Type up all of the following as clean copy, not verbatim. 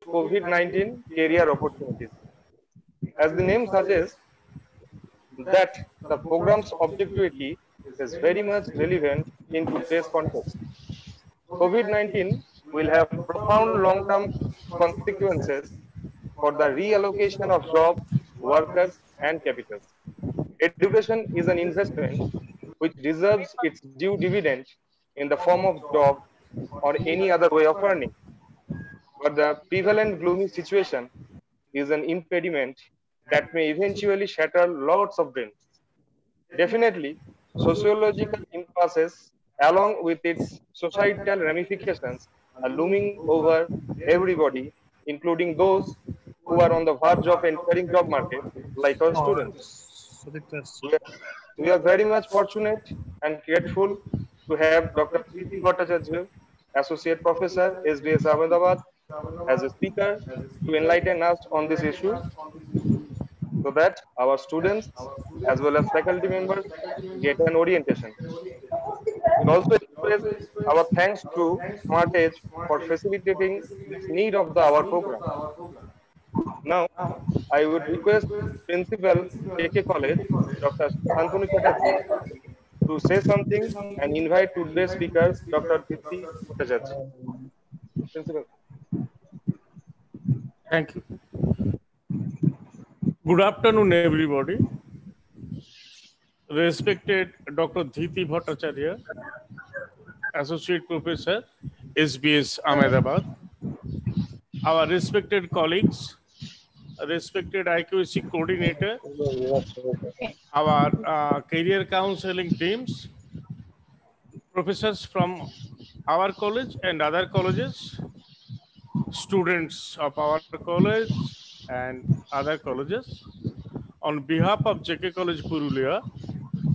COVID-19 career opportunities. As the name suggests, that the program's objectivity is very much relevant in today's context. COVID-19 will have profound long-term consequences for the reallocation of jobs, workers, and capital. Education is an investment which deserves its due dividend in the form of job or any other way of earning. But the prevalent gloomy situation is an impediment that may eventually shatter lots of dreams. Definitely, sociological impasses, along with its societal ramifications, are looming over everybody, including those who are on the verge of entering job market, like our students. We are, we are very much fortunate and grateful to have Dr. Priti Bhattacharya, Associate Professor, SBS Ahmedabad, as a speaker to enlighten us on this issue so that our students as well as faculty members get an orientation. We also express our thanks to Smart Edge for facilitating this need of our program. Now, I would request Principal KK College, Dr. Shantanu Chatterjee, to say something and invite today's speaker, Dr. Priti Bhattacharya. Principal. Thank you. Good afternoon, everybody. Respected Dr. Dhiti Bhattacharya, Associate Professor, SBS Ahmedabad. Our respected colleagues, respected IQAC coordinator, our career counseling teams, professors from our college and other colleges, students of our college and other colleges. On behalf of JK College Purulia,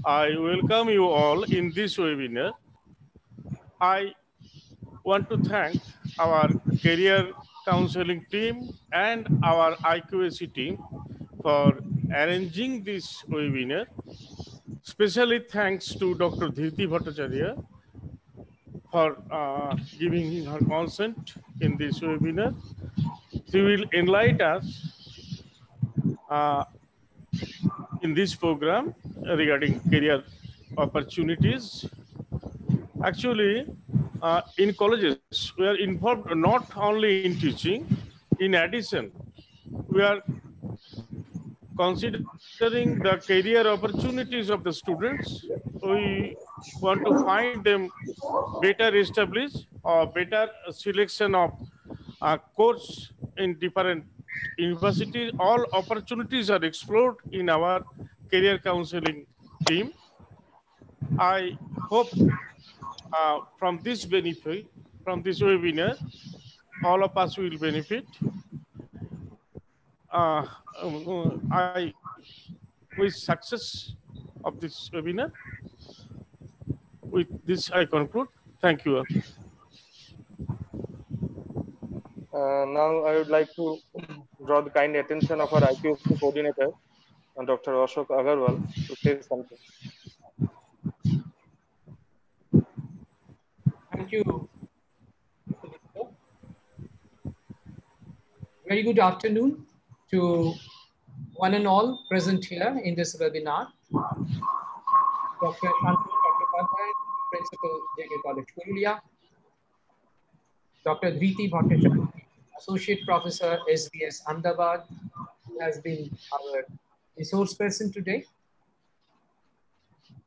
I welcome you all in this webinar. I want to thank our career counseling team and our IQAC team for arranging this webinar. Especially thanks to Dr. Dhiti Bhattacharya for giving her consent in this webinar. She will enlighten us in this program regarding career opportunities. Actually, in colleges, we are involved not only in teaching. In addition, we are considering the career opportunities of the students. We want to find them better established or better selection of course in different universities. All opportunities are explored in our career counseling team. I hope from this benefit, from this webinar, all of us will benefit. I wish success of this webinar. With this, I conclude. Thank you. Now, I would like to draw the kind attention of our IQAC coordinator, Dr. Ashok Agarwal, to say something. Thank you. Very good afternoon to one and all present here in this webinar. Dr. Shantanu Chatterjee, Principal, JK College Purulia. Dr. Dhiti Bhattacharya, Associate Professor, SBS Ahmedabad, who has been our resource person today.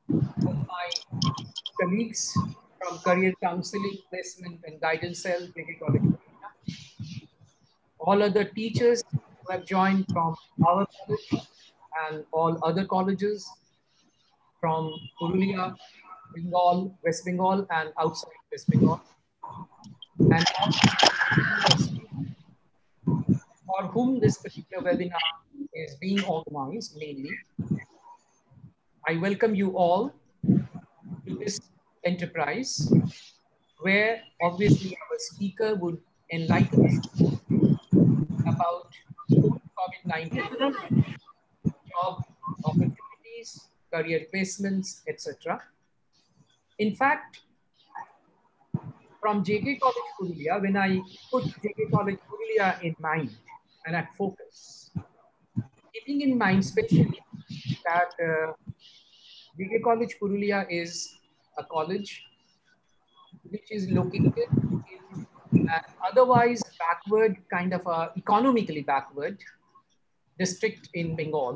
My colleagues from Career Counseling, Placement and Guidance Cell, JK College Purulia. All other teachers who have joined from our college and all other colleges from Purulia, Bengal, West Bengal and outside West Bengal. And for whom this particular webinar is being organized mainly, I welcome you all to this enterprise where obviously our speaker would enlighten us about COVID-19, job opportunities, career placements, etc. In fact, from JK College Purulia, when I put JK College Purulia in mind and at focus, keeping in mind especially that JK College Purulia is a college which is located in an otherwise backward, kind of a economically backward district in Bengal.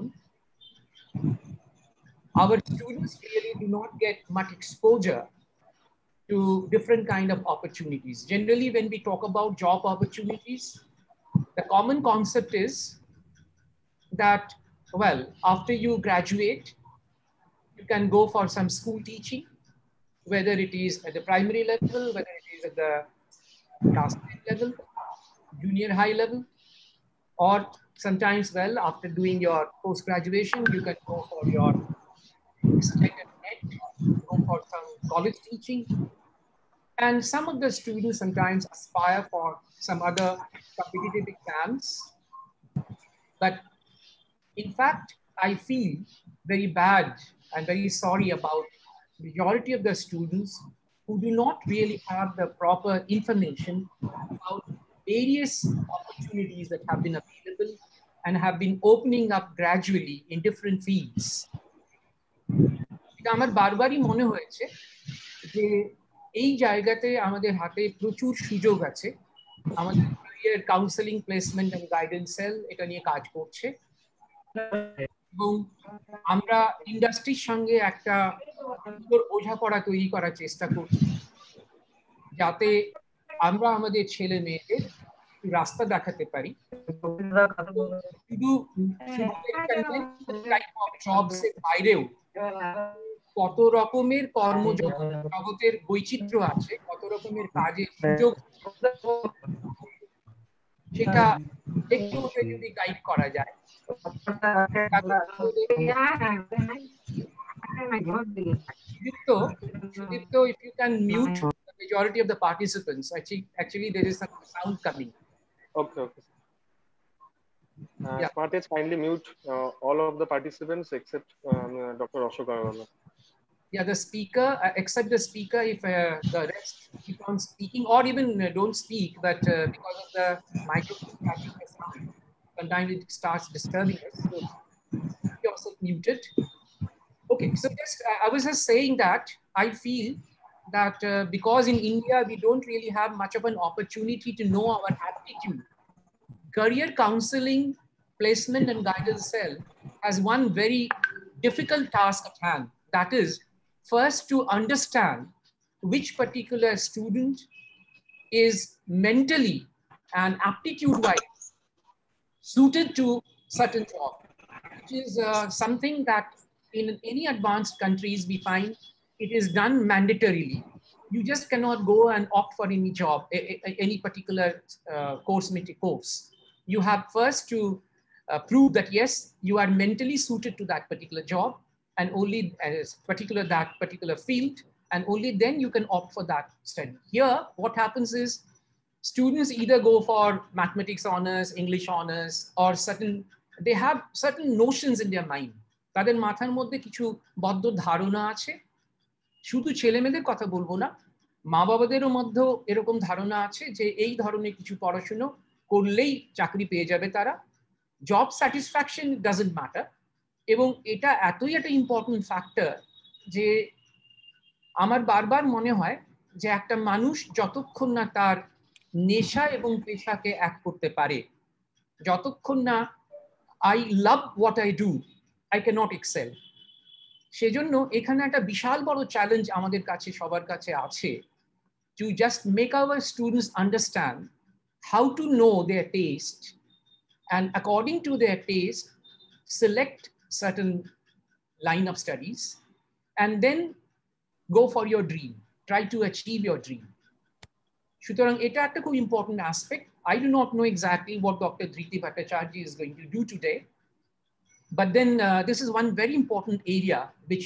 Our students really do not get much exposure to different kind of opportunities. Generally, when we talk about job opportunities, the common concept is that, well, after you graduate, you can go for some school teaching, whether it is at the primary level, whether it is at the class 10 level, junior high level, or sometimes, well, after doing your post-graduation, you can go for your extended net, go for some college teaching. And some of the students sometimes aspire for some other competitive exams. But in fact, I feel very bad and very sorry about the majority of the students who do not really have the proper information about various opportunities that have been available and have been opening up gradually in different fields. এটা আমার বারবারই মনে হয়েছে যে এই জায়গাতে আমাদের হাতে প্রচুর সুযোগ আছে। আমাদের career counselling placement and guidance cell এটা নিয়ে কাজ করছে এবং আমরা ইন্ডাস্ট্রির সঙ্গে একটা সুন্দর বোঝাপড়া তৈরি করার চেষ্টা করছি যাতে আমরা আমাদের ছেলে মেয়েদের রাস্তা দেখাতে পারি। শুধু জবসের বাইরেও কত রকমের কর্মজগতের বৈচিত্র্য আছে, কত রকমের কাজের সুযোগ, সেটা একটু যদি গাইড করা যায়। Sudipto, if you can mute the majority of the participants. Actually there is some sound coming. Okay. Smartage, kindly mute all of the participants except Dr. Ashok Agarwal. Yeah, the speaker, except the speaker, if the rest keep on speaking or even don't speak, but because of the microphone catching the sound, sometimes it starts disturbing us. So keep yourself muted. Okay, so just I was just saying that I feel that because in India we don't really have much of an opportunity to know our aptitude, career counseling, placement and guidance cell has one very difficult task at hand. That is, first to understand which particular student is mentally and aptitude-wise suited to certain job, which is something that in any advanced countries we find it is done mandatorily. You just cannot go and opt for any job, any particular course. You have first to prove that yes, you are mentally suited to that particular job and only that particular field, and only then you can opt for that study. Here, what happens is students either go for mathematics honors, English honors, or they have certain notions in their mind. তাদের মাথার মধ্যে কিছু বদ্ধ ধারণা আছে। শুধু ছেলেমেয়েদের কথা বলবো না, মা বাবাদেরও মধ্যেও এরকম ধারণা আছে যে এই ধরনের কিছু পড়াশুনো করলেই চাকরি পেয়ে যাবে তারা। Job satisfaction doesn't matter. এবং এটা এতই একটা ইম্পর্টেন্ট ফ্যাক্টর যে আমার বারবার মনে হয় যে একটা মানুষ যতক্ষণ না তার নেশা এবং পেশাকে এক করতে পারে, যতক্ষণ না I love what I do, I cannot excel. সেজন্য এখানে একটা বিশাল বড় চ্যালেঞ্জ আমাদের কাছে সবার কাছে আছে, to just make our students understand how to know their taste and according to their taste select certain line of studies and then go for your dream, try to achieve your dream. সুতরাং এটা একটা খুব important aspect. I do not know exactly what Dr. Dhriti Bhattacharjee is going to do today. But then this is one very important area which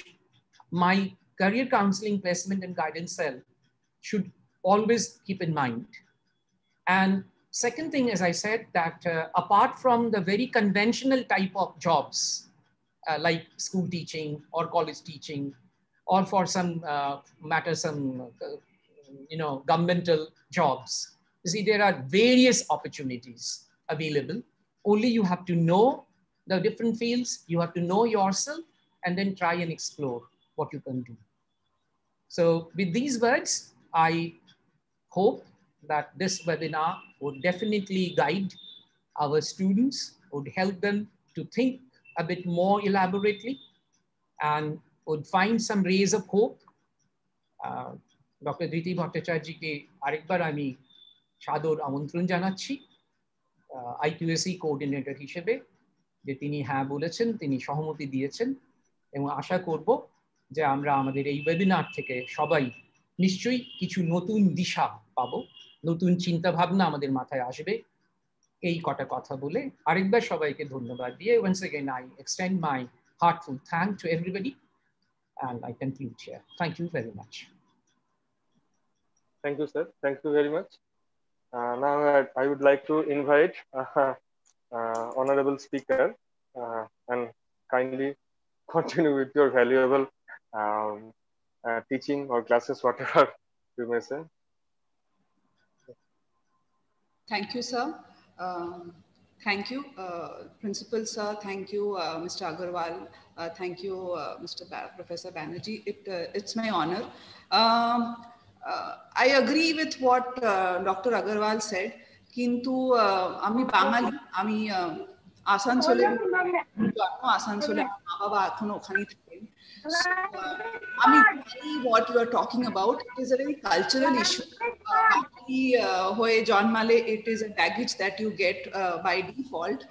my career counseling, placement and guidance cell should always keep in mind. And second thing, as I said, that apart from the very conventional type of jobs like school teaching or college teaching, or for some governmental jobs. You see, there are various opportunities available. Only you have to know the different fields, you have to know yourself, and then try and explore what you can do. So with these words, I hope that this webinar would definitely guide our students, would help them to think a bit more elaborately, and would find some rays of hope. Dr. Dhriti Bhattacharya-ji আরেকবার আমি সাদর আমন্ত্রণ জানাচ্ছি IQAC coordinator হিসেবে, যে তিনি হ্যাঁ বলেছেন, তিনি সহমতি দিয়েছেন, এবং আশা করব যে আমরা আমাদের এই ওয়েবিনার থেকে সবাই নিশ্চয়ই কিছু নতুন দিশা পাবো, নতুন চিন্তা ভাবনা আমাদের মাথায় আসবে। এই কটা কথা বলে আরেকবার সবাইকে ধন্যবাদ দিয়ে, once again I extend my heartful thanks to everybody, and I conclude here. Thank you very much. Thank you, sir. Thank you very much. Now I would like to invite honorable speaker and kindly continue with your valuable teaching or classes, whatever you may say. Thank you, sir. Thank you, Principal Sir. Thank you, Mr. Agarwal. Thank you, Professor Banerjee. It's my honor. I agree with what Dr. Agarwal said. Kintu ami Bangali, ami আসানসোলে আসানসোলে মা বাবা এখনো ওখানেই থাকেন। আমি জানি what you are talking about. It is a very cultural issue. বাঙালি হয়ে জন্মালে it is a baggage that you get by default.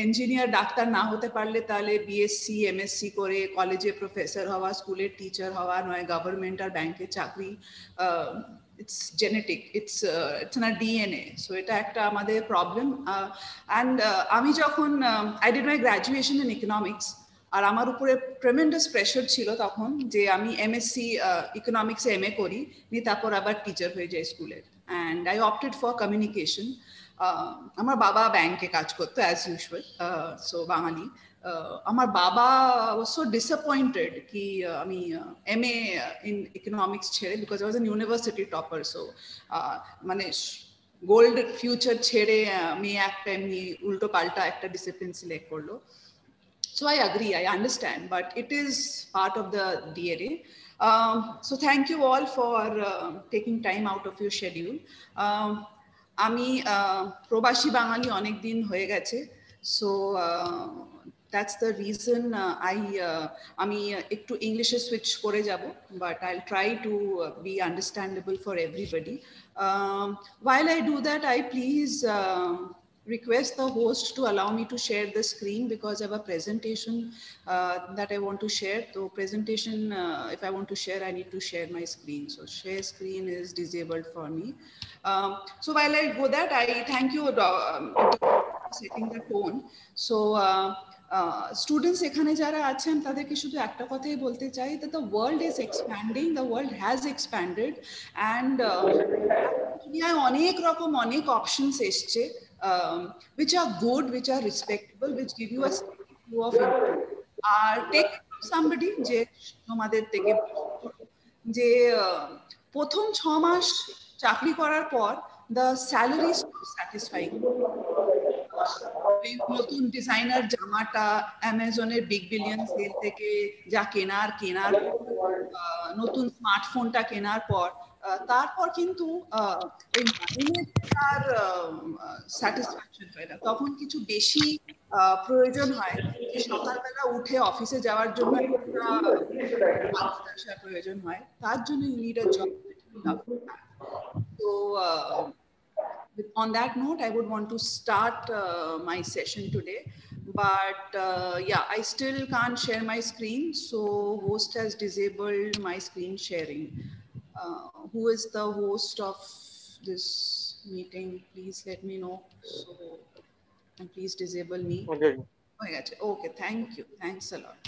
Engineer doctor না হতে পারলে তাহলে বিএসসি এমএসসি করে কলেজে প্রফেসর হওয়া, স্কুলের টিচার হওয়া, নয় গভর্নমেন্ট আর ব্যাংকের চাকরি, it's genetic, it's in our DNA. So এটা একটা আমাদের প্রবলেম। and আমি যখন I did my graduation in economics, আর আমার উপরে ট্রেমেন্ডাস প্রেশার ছিল তখন যে আমি এমএসসি ইকোনমিক্সে এমএ করি, নিয়ে তারপর আবার টিচার হয়ে যাই স্কুলের। and I opted for communication. আমার বাবা ব্যাংকে কাজ করতো অ্যাজ ইউজুয়াল, সো বাঙালি। আমার বাবা was so disappointed কি আমি এমএ ইন ইকোনমিক্স ছেড়ে, because I was an university topper, so মানে গোল্ড ফিউচার ছেড়ে মেয়ে একটা এমনি উল্টো পাল্টা একটা ডিসিপ্লিন সিলেক্ট করলো। So I agree, I understand, but it is part of the DNA. So thank you all for taking time out of your schedule. আমি প্রবাসী বাঙালি অনেক দিন হয়ে গেছে, সো that's the reason আমি একটু ইংলিশে সুইচ করে যাব, but I'll try to be understandable for everybody. While I do that, I please request the host to allow me to share the screen, because I have a presentation that I want to share. So presentation, if I want to share, I need to share my screen. So share screen is disabled for me. So while I go that, I thank you setting the tone. So students এখানে যারা আছেন তাদেরকে শুধু একটা কথাই বলতে চাই, that the world is expanding, the world has expanded, and দুনিয়ায় অনেক রকম অনেক অপশনস এসছে, which are good, which are respectable, which give you a view of it. Take somebody যে তোমাদের থেকে যে প্রথম 6 মাস চাকরি করার পর the salary is not satisfying. নতুন ডিজাইনার জামাটা অ্যামাজনের বিগ বিলিয়ন সেল থেকে যা কেনার নতুন স্মার্টফোনটা কেনার পর তারপর কিন্তু ওই তার স্যাটিসফ্যাকশন হয় না, তখন কিছু বেশি প্রয়োজন হয় যে সকালবেলা উঠে অফিসে যাওয়ার জন্য প্রয়োজন হয়, তার জন্য you need a job. So on that note, I would want to start my session today, but yeah, I still can't share my screen, so host has disabled my screen sharing. Who is the host of this meeting? Please let me know. So, and please disable me. Okay. Okay, thank you. Thanks a lot.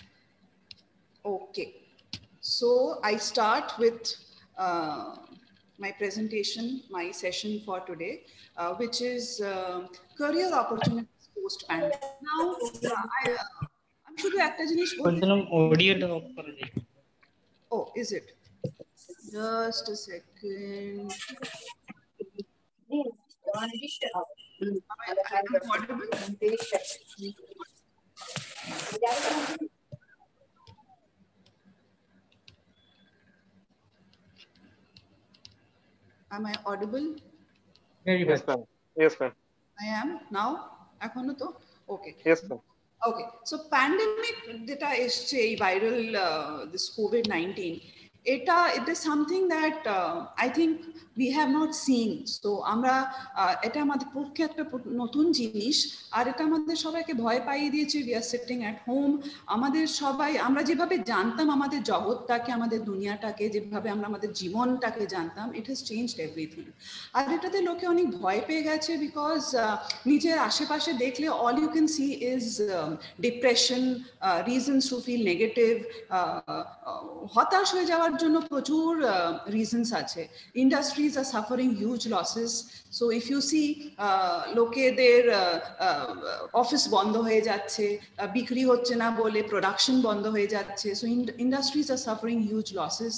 Okay, so I start with my presentation, my session for today, which is career opportunities post-pandemic. Now, I'm sure একটা জিনিস বলতে, audio off করে দিই। Oh, is it? Just a second. Am I audible? Am I audible? Very Yes, well. ma'am. Yes, ma'am. I am now. এখনো তো? Okay. Yes, ma'am. Okay. So pandemic যেটা এসছে এই viral this COVID-19, it is something that I think we have not seen. So আমরা এটা আমাদের পক্ষে একটা নতুন জিনিস, আর এটা আমাদের সবাইকে ভয় পাইয়ে দিয়েছে। We are sitting at home. আমাদের সবাই আমরা যেভাবে জানতাম আমাদের জগৎটাকে, আমাদের দুনিয়াটাকে, যেভাবে আমরা আমাদের জীবনটাকে জানতাম, it has changed everything. আর এটাতে লোকে অনেক ভয় পেয়ে গেছে, বিকজ নিজের আশেপাশে দেখলে all you can see is depression, reasons to feel negative, হতাশ হয়ে যাওয়ার জন্য প্রচুর reasons আছে. Industries are suffering huge losses. So if you see লোকেদের অফিস বন্ধ হয়ে যাচ্ছে, বিক্রি হচ্ছে না বলে প্রোডাকশন বন্ধ হয়ে যাচ্ছে. So industries are suffering huge losses.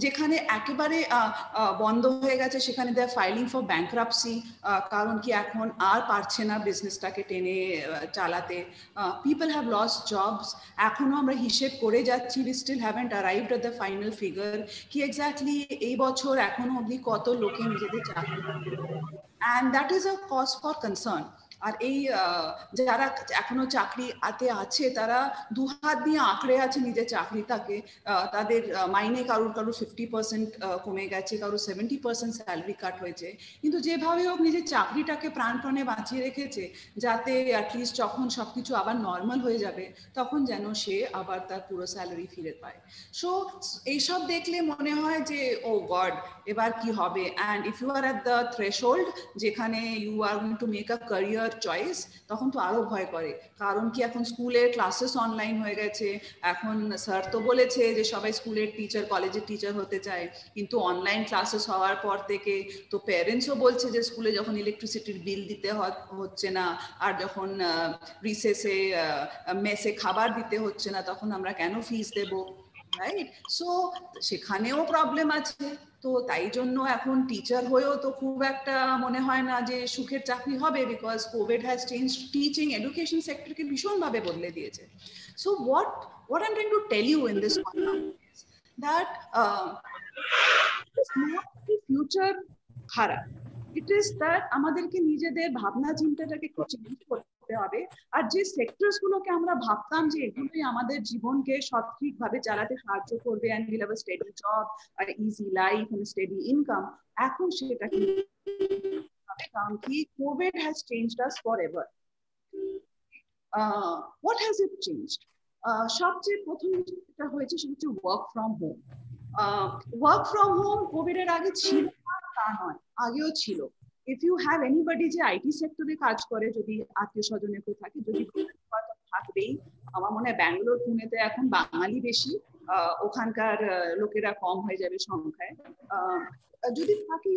যেখানে একেবারে বন্ধ হয়ে গেছে সেখানে they are filing for bankruptcy, কারণ কি এখন আর পারছে না বিজনেসটাকে টেনে চালাতে. People have lost jobs. এখনো আমরা হিসেব করে যাচ্ছি, we still haven't arrived at the final figure কি এক্স্যাক্টলি এই বছর এখনো অবধি কত লোকে নিজেদের চাকরি, and that is a cause for concern. আর এই যারা এখনো চাকরিতে আছে তারা দুহাত দিয়ে আঁকড়ে আছে নিজের চাকরিটাকে. তাদের মাইনে কারুর 50% কমে গেছে, কারুর 70% স্যালারি কাট হয়েছে, কিন্তু যেভাবে হোক নিজের চাকরিটাকে প্রাণপণে বাঁচিয়ে রেখেছে, যাতে অ্যাটলিস্ট যখন সবকিছু আবার নর্মাল হয়ে যাবে তখন যেন সে আবার তার পুরো স্যালারি ফিরে পায়. সো এইসব দেখলে মনে হয় যে ও গড, এবার কি হবে. And if you are at the threshold, যেখানে you are going to make a career choice, তখন তো আরো ভয় করে. কারণ কি এখন স্কুলের ক্লাসেস অনলাইন হয়ে গেছে. এখন স্যার তো বলেছে যে সবাই স্কুলের টিচার, কলেজের টিচার হতে চায়, কিন্তু অনলাইন ক্লাসেস হওয়ার পর থেকে তো প্যারেন্টসও বলছে যে স্কুলে যখন ইলেকট্রিসিটির বিল দিতে হচ্ছে না, আর যখন রিসেসে মেসে খাবার দিতে হচ্ছে না, তখন আমরা কেন ফিস দেবো, রাইট? সো সেখানেও প্রবলেম আছে. তো তাই জন্য এখন টিচার হয়েও তো খুব একটা মনে হয় না যে সুখের চাকরি হবে, because Covid has change teaching, education সেক্টরকে ভীষণভাবে বদলে দিয়েছে. So what I'm trying to tell you in this one is that it's not the future খারাপ, it is that আমাদেরকে নিজেদের ভাবনা চিন্তাটাকে একটু চেঞ্জ করতে হবে. আর যে সেক্টরস গুলোকে আমরা ভাবতাম যে এগুলোই আমাদের জীবনকে সঠিকভাবে চালাতে সাহায্য করবে, and we'll have a steady job, an easy life and a steady income, এখন সেটা কি হবে, কারণ কি COVID has changed us forever. What has it changed? সবচেয়ে প্রথম যেটা হয়েছে সেটা হচ্ছে work from home. Work from home Covid এর আগে ছিল না তা নয়, আগেও ছিল. ইফ ইউ হ্যাভ এনিবডি যে আইটি সেক্টরে কাজ করে, যদি আত্মীয় স্বজনের কেউ থাকে, যদি থাকবেই. আমার মনে হয় ব্যাঙ্গালোর, পুনেতে এখন বাঙালি বেশি, ওখানকার লোকেরা কম হয়ে যাবে সংখ্যায়. যদি থাকে,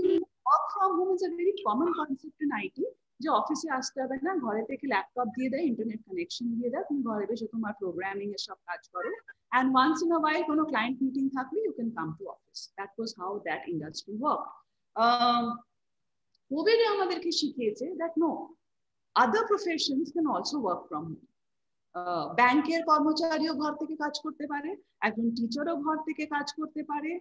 work from home is a very common concept in IT, যে অফিসে আসতে হবে না, ঘরে থেকে ল্যাপটপ দিয়ে দেয়, ইন্টারনেট কানেকশন দিয়ে দেয়, তুমি ঘরে বসে তোমার প্রোগ্রামিং এর সব কাজ করো, and once in a while কোনো ক্লায়েন্ট মিটিং থাকলে you can come to office. That was how that industry worked. COVID আমাদেরকে শিখিয়েছে that no, other professions can also work from home. ব্যাংকের কর্মচারীও ঘর থেকে কাজ করতে পারে, একজন টিচারও ঘর থেকে কাজ করতে পারে,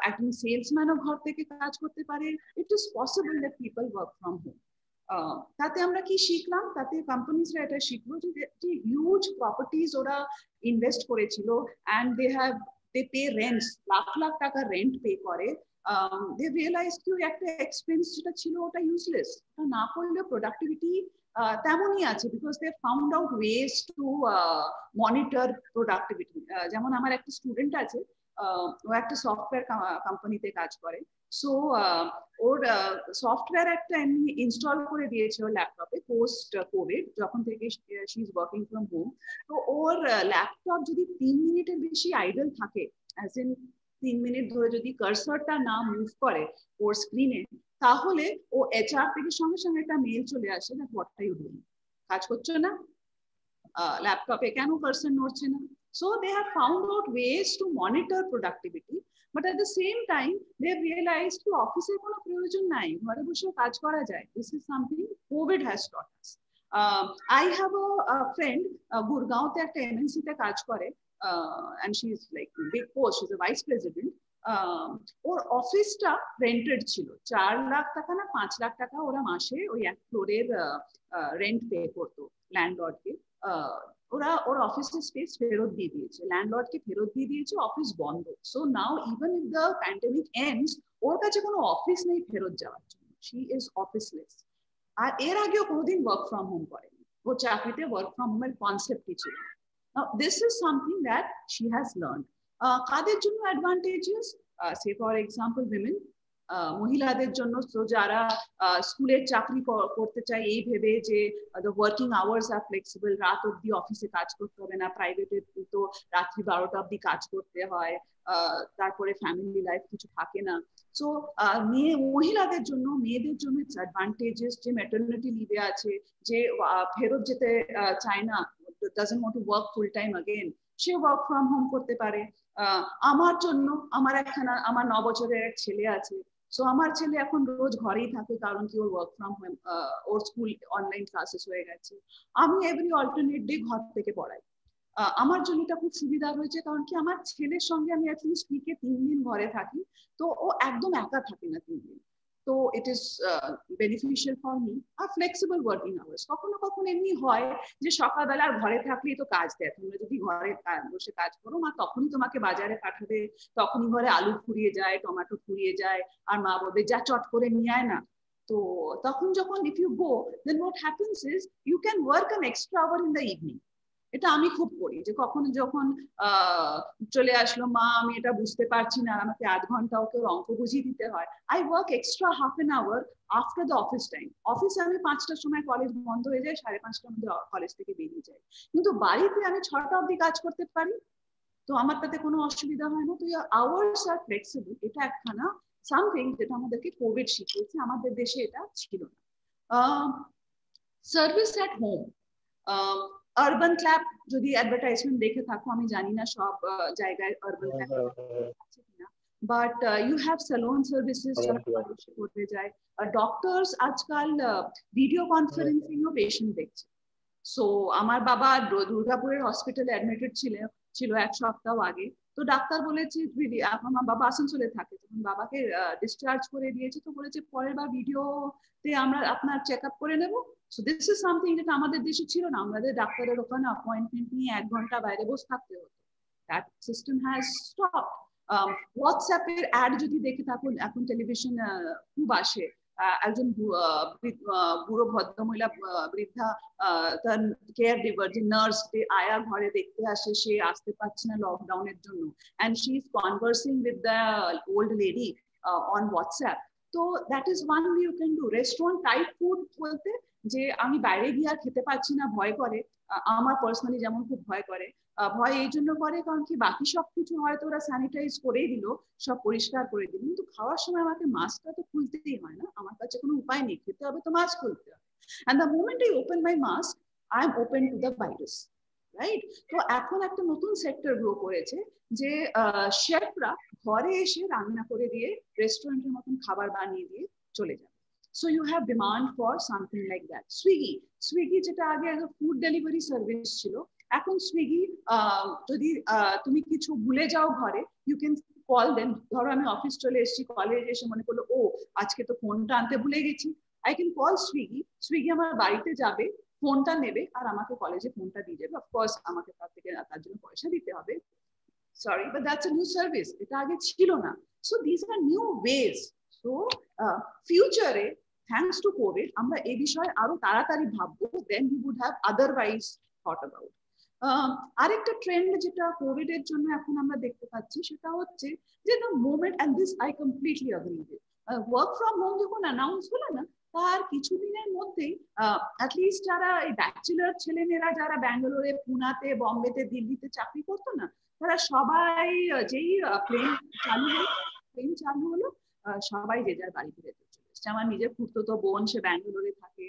একজন সেলসম্যানও ঘর থেকে কাজ করতে পারে. It is possible that people work from home. তাতে আমরা কি শিখলাম, তাতে কোম্পানিজরা এটা শিখলো যে হিউজ প্রপার্টিজ ওরা ইনভেস্ট করেছিল, and they pay rents, lakh lakh টাকা রেন্ট পে করে. they realized কি একটা এক্সপেন্স যেটা ছিল ওটা ইউজলেস, ওটা না করলে প্রোডাক্টিভিটি তেমনই আছে, because they found out ways to monitor productivity. যেমন আমার একটা স্টুডেন্ট আছে, ও একটা সফটওয়্যার কোম্পানিতে কাজ করে. সো ওর সফটওয়্যার একটা এমনি ইনস্টল করে দিয়েছে ওর ল্যাপটপে পোস্ট কোভিড, যখন থেকে she is working from home. তো ওর ল্যাপটপ যদি 3 মিনিটের বেশি আইডল থাকে, অ্যাজ ইন 3 মিনিট ধরে যদি কার্সরটা না মুভ করে ওর স্ক্রিনে, তাহলে ও HR থেকে সঙ্গে সঙ্গে একটা মেল চলে আসে না, হোয়াট আর ইউ ডুইং, কাজ করছো না ল্যাপটপে, কেন কার্সর নড়ছে না. So they have found out ways to monitor productivity. But at the same time, they've realized that office e kono proyojon nai, ঘরে বসেও কাজ করা যায়. This is something COVID has taught us. I have a friend, Gurgaon te ekta MNC te কাজ করে, and she is like big post, she's a vice president. ওর অফিসটা rented ছিল, 4 লাখ টাকা না 5 লাখ টাকা ওরা মাসে ওই এক ফ্লোরের রেন্ট পে করতো ল্যান্ডলর্ডকে। ওরা ওর অফিসের স্পেস ফেরত দিয়ে দিয়েছে, ল্যান্ডলর্ডকে ফেরত দিয়ে দিয়েছে, অফিস বন্ধ। So now even if the pandemic ends, ওর কাছে কোনো অফিস নেই ফেরত যাওয়ার জন্য, শি ইজ অফিসলেস। আর এর আগেও কোনোদিন ওয়ার্ক ফ্রম হোম করেনি, ওর চাকরিতে ওয়ার্ক ফ্রম হোমের কনসেপ্টই ছিল। Now, this is something that she has learned. কাদের জন্য advantages? Say for example women, মহিলাদের জন্য, তো যারা স্কুলের চাকরি করতে চায় এই ভেবে যে the working hours are flexible, রাত অব্দি অফিসে কাজ করতে হবে না, প্রাইভেটে তো রাত্রি 12টা অব্দি কাজ করতে হয়, তারপরে ফ্যামিলি লাইফ কিছু থাকে না। সো মহিলাদের জন্য, মেয়েদের জন্য ইটস অ্যাডভান্টেজেস, যে ম্যাটারনিটি লিভে আছে, যে ফেরত যেতে চায় না, doesn't want to work full time again, say work from home করতে পারে। আমার জন্য, আমার 9 বছরের এক ছেলে আছে, সো আমার ছেলে এখন রোজ ঘরেই থাকে, কারণ কি ওর ওয়ার্ক ফ্রম হোম, ওর স্কুল অনলাইন ক্লাসেস হয়ে গেছে। আমি এভরি অল্টারনেট ডে ঘর থেকে পড়াই। আমার জন্য এটা খুব সুবিধা হয়েছে, কারণ কি আমার ছেলের সঙ্গে আমি অ্যাটলিস্ট উইকে 3 দিন ঘরে থাকি, তো ও একদম একা থাকে না 3 দিন। তো it is beneficial for me. আর ফ্লেক্সিবল ওয়ার্কিং আওয়ার্স, কখনো কখনো এমনি হয় যে সকালবেলা আর ঘরে থাকলেই তো কাজ দেয়, তোমরা যদি ঘরে বসে কাজ করো, মা তখনই তোমাকে বাজারে পাঠাবে, তখনই ঘরে আলু ফুরিয়ে যায়, টমেটো ফুরিয়ে যায়, আর মা বলবে যা চট করে নিয়ে আয় না। তো তখন যখন if you go, then what happens is you can work an extra hour in the evening. এটা আমি খুব করি, যে কখনো যখন চলে আসলো মা, আমি এটা বুঝতে পারছি না, আমাকে 8 ঘন্টা ওকে অঙ্ক বুঝিয়ে দিতে হয়, I work extra half an hour after the office time. অফিসে আমি 5টার সময়, কলেজ বন্ধ হয়ে যায়, 5:30টার মধ্যে কলেজ থেকে বেরিয়ে যায়, কিন্তু বাড়িতে আমি 6টা অবধি কাজ করতে পারি, তো আমার তাতে কোনো অসুবিধা হয় না। তো আওয়ার্স আর ফ্লেক্সিবল, এটা একখানা সামথিং যেটা আমাদেরকে কোভিড শিখিয়েছে, আমাদের দেশে এটা ছিল না। Service at home, urban club যদি অ্যাডভার্টাইজমেন্ট দেখে থাকো, আমি জানি না সব জায়গায় আরবান ক্ল্যাব আছে কিনা, but you have salon services করতে যায়। ডক্টরস আজকাল ভিডিও কনফারেন্সিং ও পেশেন্ট দেখছে। সো আমার বাবা দুর্গাপুরের হসপিটালে অ্যাডমিটেড ছিল 1 সপ্তাহ আগে, তো ডাক্তার বলেছে, আমার বাবা আসানসোলে থাকে, তখন বাবাকে ডিসচার্জ করে দিয়েছে, তো বলেছে পরের বার ভিডিওতে আমরা আপনার চেক আপ করে নেবো। সো দিস ইজ সামথিং যেটা আমাদের দেশে ছিল না, আমাদের ডাক্তারের ওখানে অ্যাপয়েন্টমেন্ট নিয়ে 1 ঘন্টা বাইরে বসে থাকতে হতো। That system has stopped. হোয়াটসঅ্যাপের অ্যাড যদি দেখে থাকুন, এখন টেলিভিশন খুব আসে, একজন বুড়ো ভদ্রমহিলা, বৃদ্ধা, তার কেয়ার গিভার, যে নার্স, আয়া ঘরে দেখতে আসে, সে আসতে পারছে না লকডাউনের জন্য, and she is conversing with the old lady on WhatsApp. তো that is one you can do. Restaurant type food বলতে, যে আমি বাইরে গিয়ে আর খেতে পারছি না, ভয় করে, আমার পার্সোনালি যেমন খুব ভয় করে, ভয় এই জন্য করে কারণ কি বাকি সবকিছু হয়তো ওরা স্যানিটাইজ করেই দিল, সব পরিষ্কার করে দিল, কিন্তু খাওয়ার সময় আমাকে মাস্কটা তো খুলতেই হয় না, আমার কাছে কোনো উপায় নেই, খেতে হবে তো মাস্ক খুলতে হবে। and the moment I open my mask, I am open to the virus, right? তো এখন একটা নতুন সেক্টর গ্রো করেছে, যে শেফরা ঘরে এসে রান্না করে দিয়ে রেস্টুরেন্টের মতন খাবার বানিয়ে দিয়ে চলে যাবে। So you have demand for something like that. Swiggy যেটা আগে as a food delivery service ছিল, এখন সুইগি যদি তুমি কিছু ভুলে যাও ঘরে, ইউ ক্যান কল দেন। ধরো আমি অফিস চলে এসেছি, কলেজ এসে মনে করলো ও আজকে তো ফোনটা আনতে ভুলে গেছি, আই ক্যান কল সুইগি আমার বাড়িতে যাবে, ফোনটা নেবে আর আমাকে কলেজে ফোনটা দিয়ে যাবে। অফকোর্স আমাকে তার জন্য পয়সা দিতে হবে, sorry, but that's a new service, এটা আগে ছিল না। So this are new ways. So ফিউচারে থ্যাঙ্কস টু কোভিড আমরা এই বিষয়ে আরো তাড়াতাড়ি ভাববো, then we would have otherwise thought about. আরেকটা ট্রেন্ড যেটা কোভিড এর জন্য এখন আমরা দেখতে পাচ্ছি, সেটা হচ্ছে যে the moment, and this I completely agree with, work from home যখন অ্যানাউন্স হলো না, তার কিছুদিনের মধ্যেই অ্যাটলিস্ট যারা এই ব্যাচেলার ছেলেমেয়েরা যারা ব্যাঙ্গালোরে, পুনাতে, বম্বেতে, দিল্লিতে চাকরি করতো না, তারা সবাই যেই প্লেন চালু হলো সবাই যে যার বাড়ি ফিরে চলে এসছে। আমার নিজের খুঁড়তো বোন, সে ব্যাঙ্গালোরে থাকে,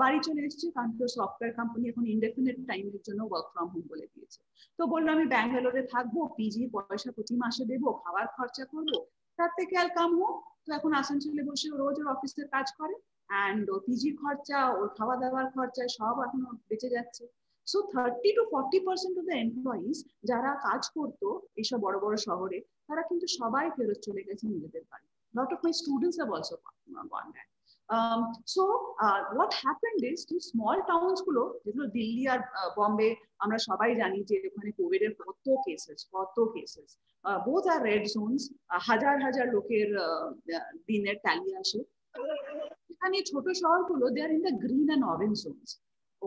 বাড়ি চলে এসেছে, কারণ তো সফটওয়্যার কোম্পানি এখন ইনডেফিনিট টাইমের জন্য ওয়ার্ক ফ্রম হোম বলে দিয়েছে। তো বললো আমি ব্যাঙ্গালোরে থাকবো, পিজি পয়সা প্রতি মাসে দেবো, খাবার খরচা করবো, তার থেকে আর কাম হোক। তো এখন আসানসোলে বসে রোজ ওর অফিসের কাজ করে, অ্যান্ড ওর পিজি খরচা, ওর খাওয়া দাওয়ার খরচা সব এখন বেঁচে যাচ্ছে। So 30 to 40% of the employees যারা কাজ করতো এইসব বড় বড় শহরে, তারা কিন্তু সবাই ফেরত চলে গেছে নিজেদের বাড়ি। Lot of my students have also gone back. So what happened is যে স্মল টাউনস গুলো, যেগুলো দিল্লি আর বম্বে, আমরা সবাই জানি যে ওখানে কোভিড এর কত cases both are red zones, হাজার হাজার লোকের দিনের ট্যালি আসে। এখানে ছোট শহরগুলো they are in the green and orange zones,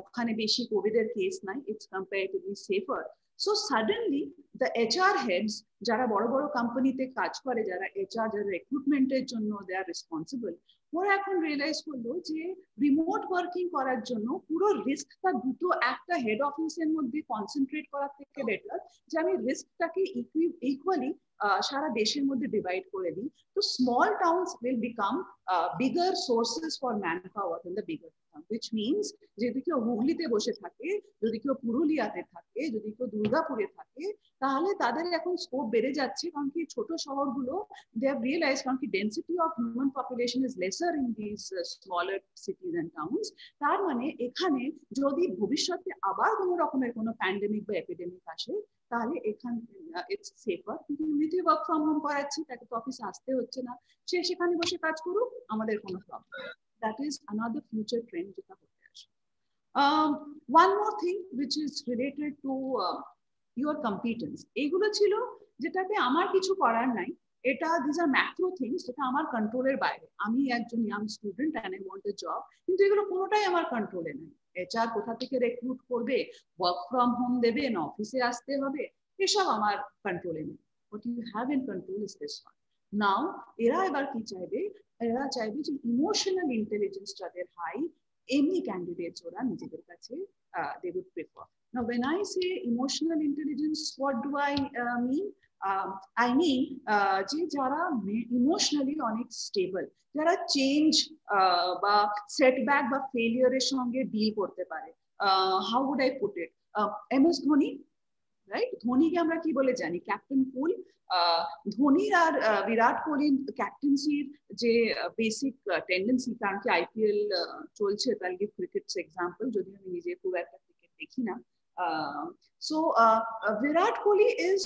ওখানে বেশি কোভিড এর কেস নাই, it's comparatively safer. So suddenly the HR heads, যারা বড় বড় কোম্পানিতে কাজ করে, যারা HR, যারা রিক্রুটমেন্টের জন্য দে আর রেসপন্সিবল, ওরা এখন রিয়েলাইজ করলো যে রিমোট ওয়ার্কিং করার জন্য পুরো রিস্কটা দুটো একটা হেড অফিসের মধ্যে কনসেন্ট্রেট করার থেকে বেটার যে আমি রিস্কটাকে ইকুয়ালি সারা দেশের মধ্যে ডিভাইড করে দিই। তো small towns will become bigger sources for man power in the bigger town, which means যদি কেউ হুগলিতে বসে থাকে, যদি কেউ পুরুলিয়াতে থাকে, যদি কেউ দুর্গাপুরে থাকে, তাহলে তাদের এখন স্কোপ বেড়ে যাচ্ছে, কারণ কি ছোট শহরগুলো they have realized কারণ কি density of human population is lesser in this smaller cities and towns. তার মানে এখানে যদি ভবিষ্যতে আবার কোনো রকমের কোনো প্যান্ডেমিক বা এপিডেমিক আসে, তাহলে এখানে ইটস সেফার। কিন্তু এমনিতে ওয়ার্ক ফ্রম হোম করাচ্ছি, তাকে তো অফিসে আসতে হচ্ছে না, সে সেখানে বসে কাজ করুক, আমাদের কোনো problem. That is another future trend যেটা হতে আসে। One more thing which is related to your competence, এইগুলো ছিল যেটাতে আমার কিছু করার নাই, এটা দিস আর ম্যাক্রো থিংস যেটা আমার কন্ট্রোলের বাইরে। আমি একজন young student and I want a job, কিন্তু এগুলো কোনোটাই আমার কন্ট্রোলে নেই। HR কোথা থেকে রিক্রুট করবে, ওয়ার্ক ফ্রম হোম দেবে না অফিসে আসতে হবে, এসব আমার কন্ট্রোলে নেই। What you have in control is this one. Now এরা এবার কি চাইবে, এরা চাইবে যে ইমোশনাল ইন্টেলিজেন্স যাদের হাই, এমনি ক্যান্ডিডেটস ওরা নিজেদের কাছে they would prefer. Now when I say emotional intelligence, what do I mean? I mean যে যারা ইমোশনালি অনেক স্টেবল, যারা চেঞ্জ বা সেটব্যাক বা ফেলিয়ারের সঙ্গে ডিল করতে পারে। How would I put it, MS Dhoni, right? ধোনিকে আমরা কি বলে জানি, ক্যাপ্টেন কুল। ধোনির আর বিরাট কোহলির ক্যাপ্টেন্সির যে বেসিক টেন্ডেন্সি, কারণ কি IPL চলছে, তাহলে কি ক্রিকেটস এক্সাম্পল, যদি আমি নিজে খুব একটা ক্রিকেট দেখি না। So Virat Kohli is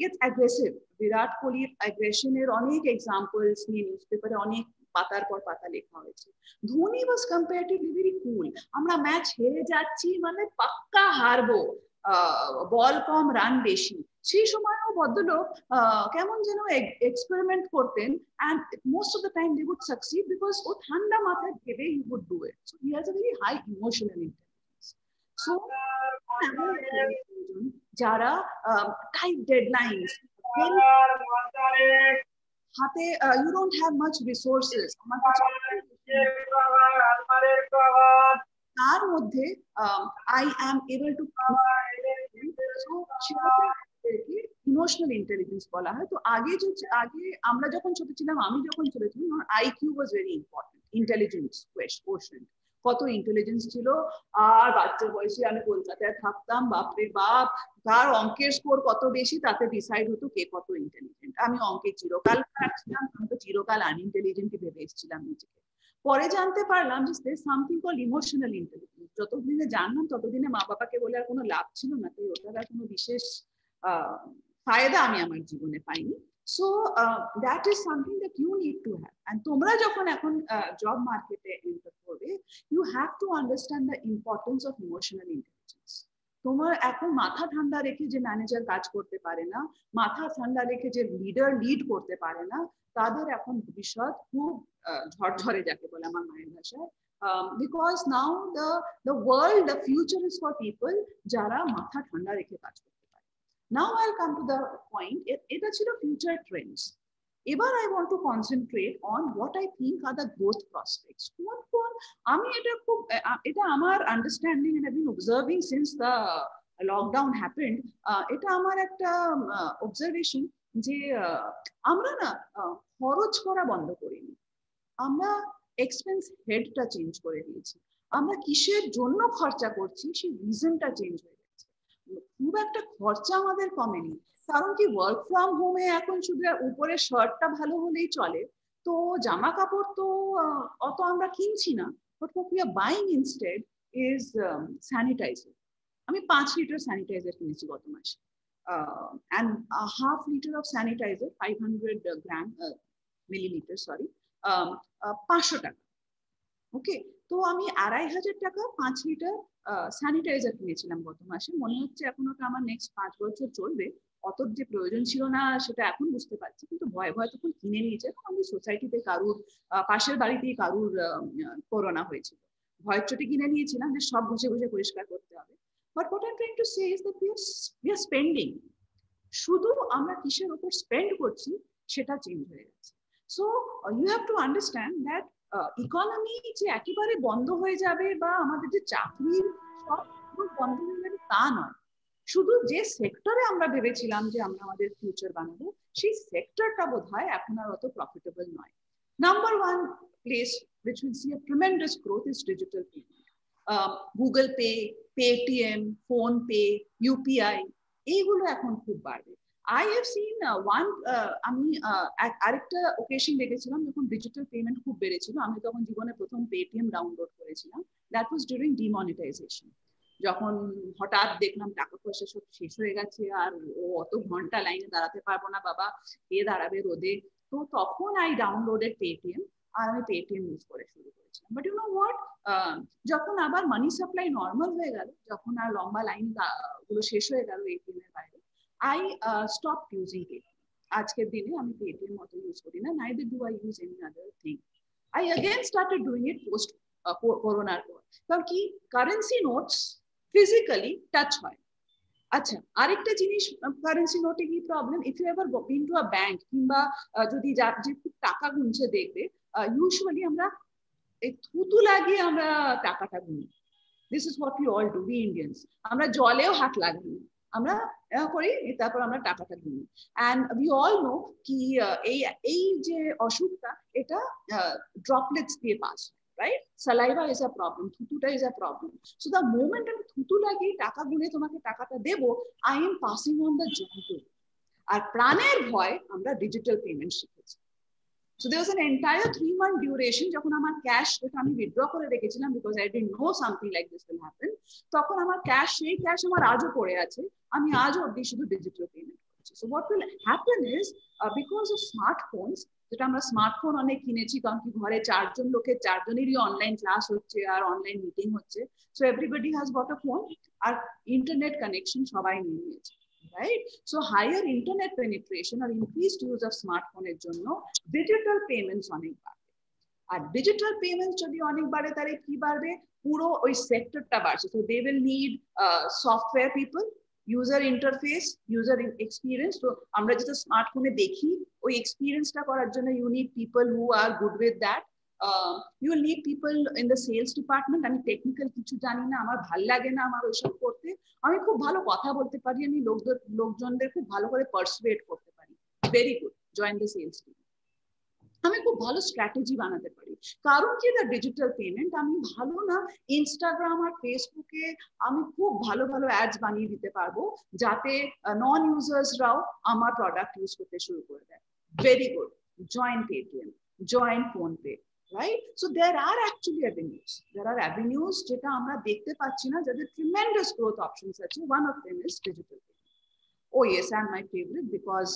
it's aggressive. Virat Kohliর aggressioner অনেক এক্সাম্পলস নিয়ে নিউজপেপারে অনেক পাতার পর পাতা লেখা হয়েছে। Dhoni was comparatively very cool. আমরা ম্যাচ হেরে যাচ্ছি মানে পাক্কা হারবো, বল কম রান বেশি, সেই সময়ও ভদ্রলোক কেমন যেন এক্সপেরিমেন্ট করতেন, and most of the time they would succeed because ও ঠান্ডা মাথায় ভেবে he would do it. So he has a very high emotional intelligence. So যারা টাইট ডেডলাইনস, হাতে you don't have much resources, তার মধ্যে I am able to emotional intelligence বলা হয়। তো আগে আমরা যখন ছোট ছিলাম, আমি যখন ছোট ছিলাম, IQ was very important, intelligence question, কত ইন্টেলিজেন্স ছিল। আর বাচ্চা বয়সে আমি কলকাতায় থাকতাম, বাপরে বাপ, তার অঙ্কের স্কোর কত বেশি তাতে ডিসাইড হতো কে কত ইন্টেলিজেন্ট। আমি অঙ্কে চিরকাল ছিলাম, আমি তো চিরকাল আনইন্টেলিজেন্টই ভেবে এসেছিলাম নিজেকে। পরে জানতে পারলাম যে সামথিং কল ইমোশনাল ইন্টেলিজেন্স। যতদিনে জানলাম ততদিনে মা বাবাকে বলে আর কোনো লাভ ছিল না, তাই ওটার আর কোনো বিশেষ ফায়দা আমি আমার জীবনে পাইনি। So that is something that you need to have. And তোমরা যখন এখন জব মার্কেটে এন্টার করবে, you have to understand the importance of emotional intelligence. তোমার এখন মাথা ঠান্ডা রেখে যে ম্যানেজার কাজ করতে পারে না, মাথা ঠান্ডা রেখে যে লিডার লিড করতে পারে না, তাদের এখন ভবিষ্যৎ খুব ঝরঝরে, যাকে বলে আমার মায়ের ভাষায়। Because now the world, the future is for people যারা মাথা ঠান্ডা রেখে কাজ করতে পারে। Now I'll come to the point, এটা ছিল future trends. এবার I want to concentrate on what I think are the growth prospects. আমি এটা আমার understanding and I've been observing since the lockdown happened. এটা আমার একটা observation যে আমরা না খরচ করা বন্ধ করিনি, আমরা এক্সপেন্স হেডটা চেঞ্জ করে দিয়েছি। আমরা কিসের জন্য খরচা করছি সেই রিজনটা চেঞ্জ হয়ে গেছে। খুব একটা খরচা আমাদের কমেনি, কারণ কি ওয়ার্ক ফ্রম হোমে এখন শুধু উপরে শার্টটা ভালো হলেই চলে, তো জামা কাপড় তো অত আমরা কিনছি না। But what we are buying instead is sanitiser. আমি 5 লিটার স্যানিটাইজার কিনেছি গত মাসে, and a half liter of sanitizer, 500 gram milliliter, sorry, 500 টাকা। ওকে, তো আমি 2500 টাকা 5 লিটার স্যানিটাইজার কিনেছিলাম গত মাসে। মনে হচ্ছে এখন ওটা আমার নেক্সট 5 বছর চলবে। অত যে প্রয়োজন ছিল না সেটা এখন বুঝতে পারছি, কিন্তু ভয় ভয় তখন কিনে নিয়েছে। আমাদের সোসাইটিতে কারুর পাশের বাড়িতেই কারুর করোনা হয়েছিল, ভয়ের চোটে কিনে নিয়েছিলাম যে সব ঘষে ঘষে পরিষ্কার করতে হবে। But what I'm trying to say is that we are spending. শুধু আমরা কিসের উপর স্পেন্ড করছি সেটা চেঞ্জ হয়ে গেছে। So you have to understand that economy যে একেবারে বন্ধ হয়ে যাবে বা আমাদের যে চাকরি সব বন্ধ হয়ে যাবে তা নয়। শুধু যে সেক্টরে আমরা ভেবেছিলাম যে আমরা আমাদের ফিউচার বানাবো, সেই সেক্টরটা বোধহয় এখন আর অত প্রফিটেবল নয়। Number one place which will see a tremendous growth is digital payment. Google Pay, Paytm, Phone Pay, UPI, এইগুলো এখন খুব বাড়বে। I have seen আমি আরেকটা ওকেশন দেখেছিলাম যখন ডিজিটাল পেমেন্ট খুব বেড়েছিল। আমি তখন জীবনে প্রথম পেটিএম ডাউনলোড করেছিলাম। That was during demonetisation. যখন হঠাৎ দেখলাম টাকা পয়সা সব শেষ হয়ে গেছে আর ও অত ঘন্টা লাইনে দাঁড়াতে পারবো না বাবা, কে দাঁড়াবে রোদে, তো তখন আই ডাউনলোডেড পেটিএম আর আমি পেটিএম ইউজ করে শুরু করেছিলাম। বাট ইউ নো হোয়াট, যখন আবার মানি সাপ্লাই নর্মাল হয়ে গেল, যখন আর লম্বা লাইন গুলো শেষ হয়ে গেল এটিএম এর বাইরে, I stopped using Paytm. আজকের দিনে আমি Paytm মতো ইউজ করি না, neither do I use any other thing. I again started doing it post করোনার পর, কারণ কি কারেন্সি নোটস ফিজিক্যালি টাচ হয়। আচ্ছা, আরেকটা জিনিস কারেন্সি নোটে কি problem, if you ever been to a bank কিংবা যদি যার যে খুব টাকা গুনছে দেখবে, ইউজুয়ালি আমরা এই থুতু লাগিয়ে আমরা টাকাটা গুনি। This is what you all do, we Indians. আমরা জলেও হাত লাগাই, আমরা করি, তারপর আমরা টাকাটা গুনি। অ্যান্ড উই অল নো কি এই যে অসুখটা এটা ড্রপলেটস দিয়ে pass, right? Saliva is a problem, থুতুটা is a problem. So the moment আমি থুতু লাগিয়ে টাকা গুনে তোমাকে টাকাটা দেবো, I am passing on the germ. আর প্রাণের ভয় আমরা ডিজিটাল পেমেন্ট শিখেছি। So there was an entire 3-month duration যখন আমার ক্যাশ, যেটা আমি উইথড্র করে রেখেছিলাম because I didn't know something like this will happen, তখন আমার ক্যাশ, সেই ক্যাশ আমার আজও পড়ে আছে, আমি আজও অবধি শুধু ডিজিটাল পেমেন্ট করছি। So what will happen is because of smartphones, যেটা আমরা স্মার্টফোন অনেক কিনেছি, কারণ কি ঘরে 4 জন লোকের 4 জনেরই অনলাইন ক্লাস হচ্ছে আর অনলাইন মিটিং হচ্ছে, so everybody has got a phone, আর ইন্টারনেট কানেকশন সবাই নিয়ে নিয়েছে, right? So higher internet penetration or increased use of smartphone এর জন্য digital payments অনেক বাড়বে। আর digital payments যদি অনেক বাড়ে তাহলে কি বাড়বে, পুরো ওই সেক্টরটা বাড়ছে। So they will need software people, user interface, user experience. তো আমরা যেটা স্মার্টফোনে দেখি ওই এক্সপিরিয়েন্সটা করার জন্য you need people who are good with that. You will need people in the sales department. আমি টেকনিক্যাল কিছু জানি না, আমার ভাল লাগে না আমার ওইসব করতে। আমি খুব ভালো কথা বলতে পারি, আমি লোকজনদের খুব ভালো করে পারসুয়েট করতে পারি, very good, join the sales team. আমি খুব ভালো স্ট্র্যাটেজি বানাতে পারি, কারণ কি দ্য ডিজিটাল পেমেন্ট আমি ভালো না ইনস্টাগ্রাম আর ফেসবুকে আমি খুব ভালো ভালো অ্যাডস বানিয়ে দিতে পারবো যাতে নন ইউজার্সরাও আমার প্রোডাক্ট ইউজ করতে শুরু করে দেয়। Very good, join Paytm, join PhonePe, right? So there are actually avenues. There are avenues যেটা আমরা দেখতে পাচ্ছি না, যাদের tremendous growth options আছে. One of them is digital payment. Oh yes, and my favorite because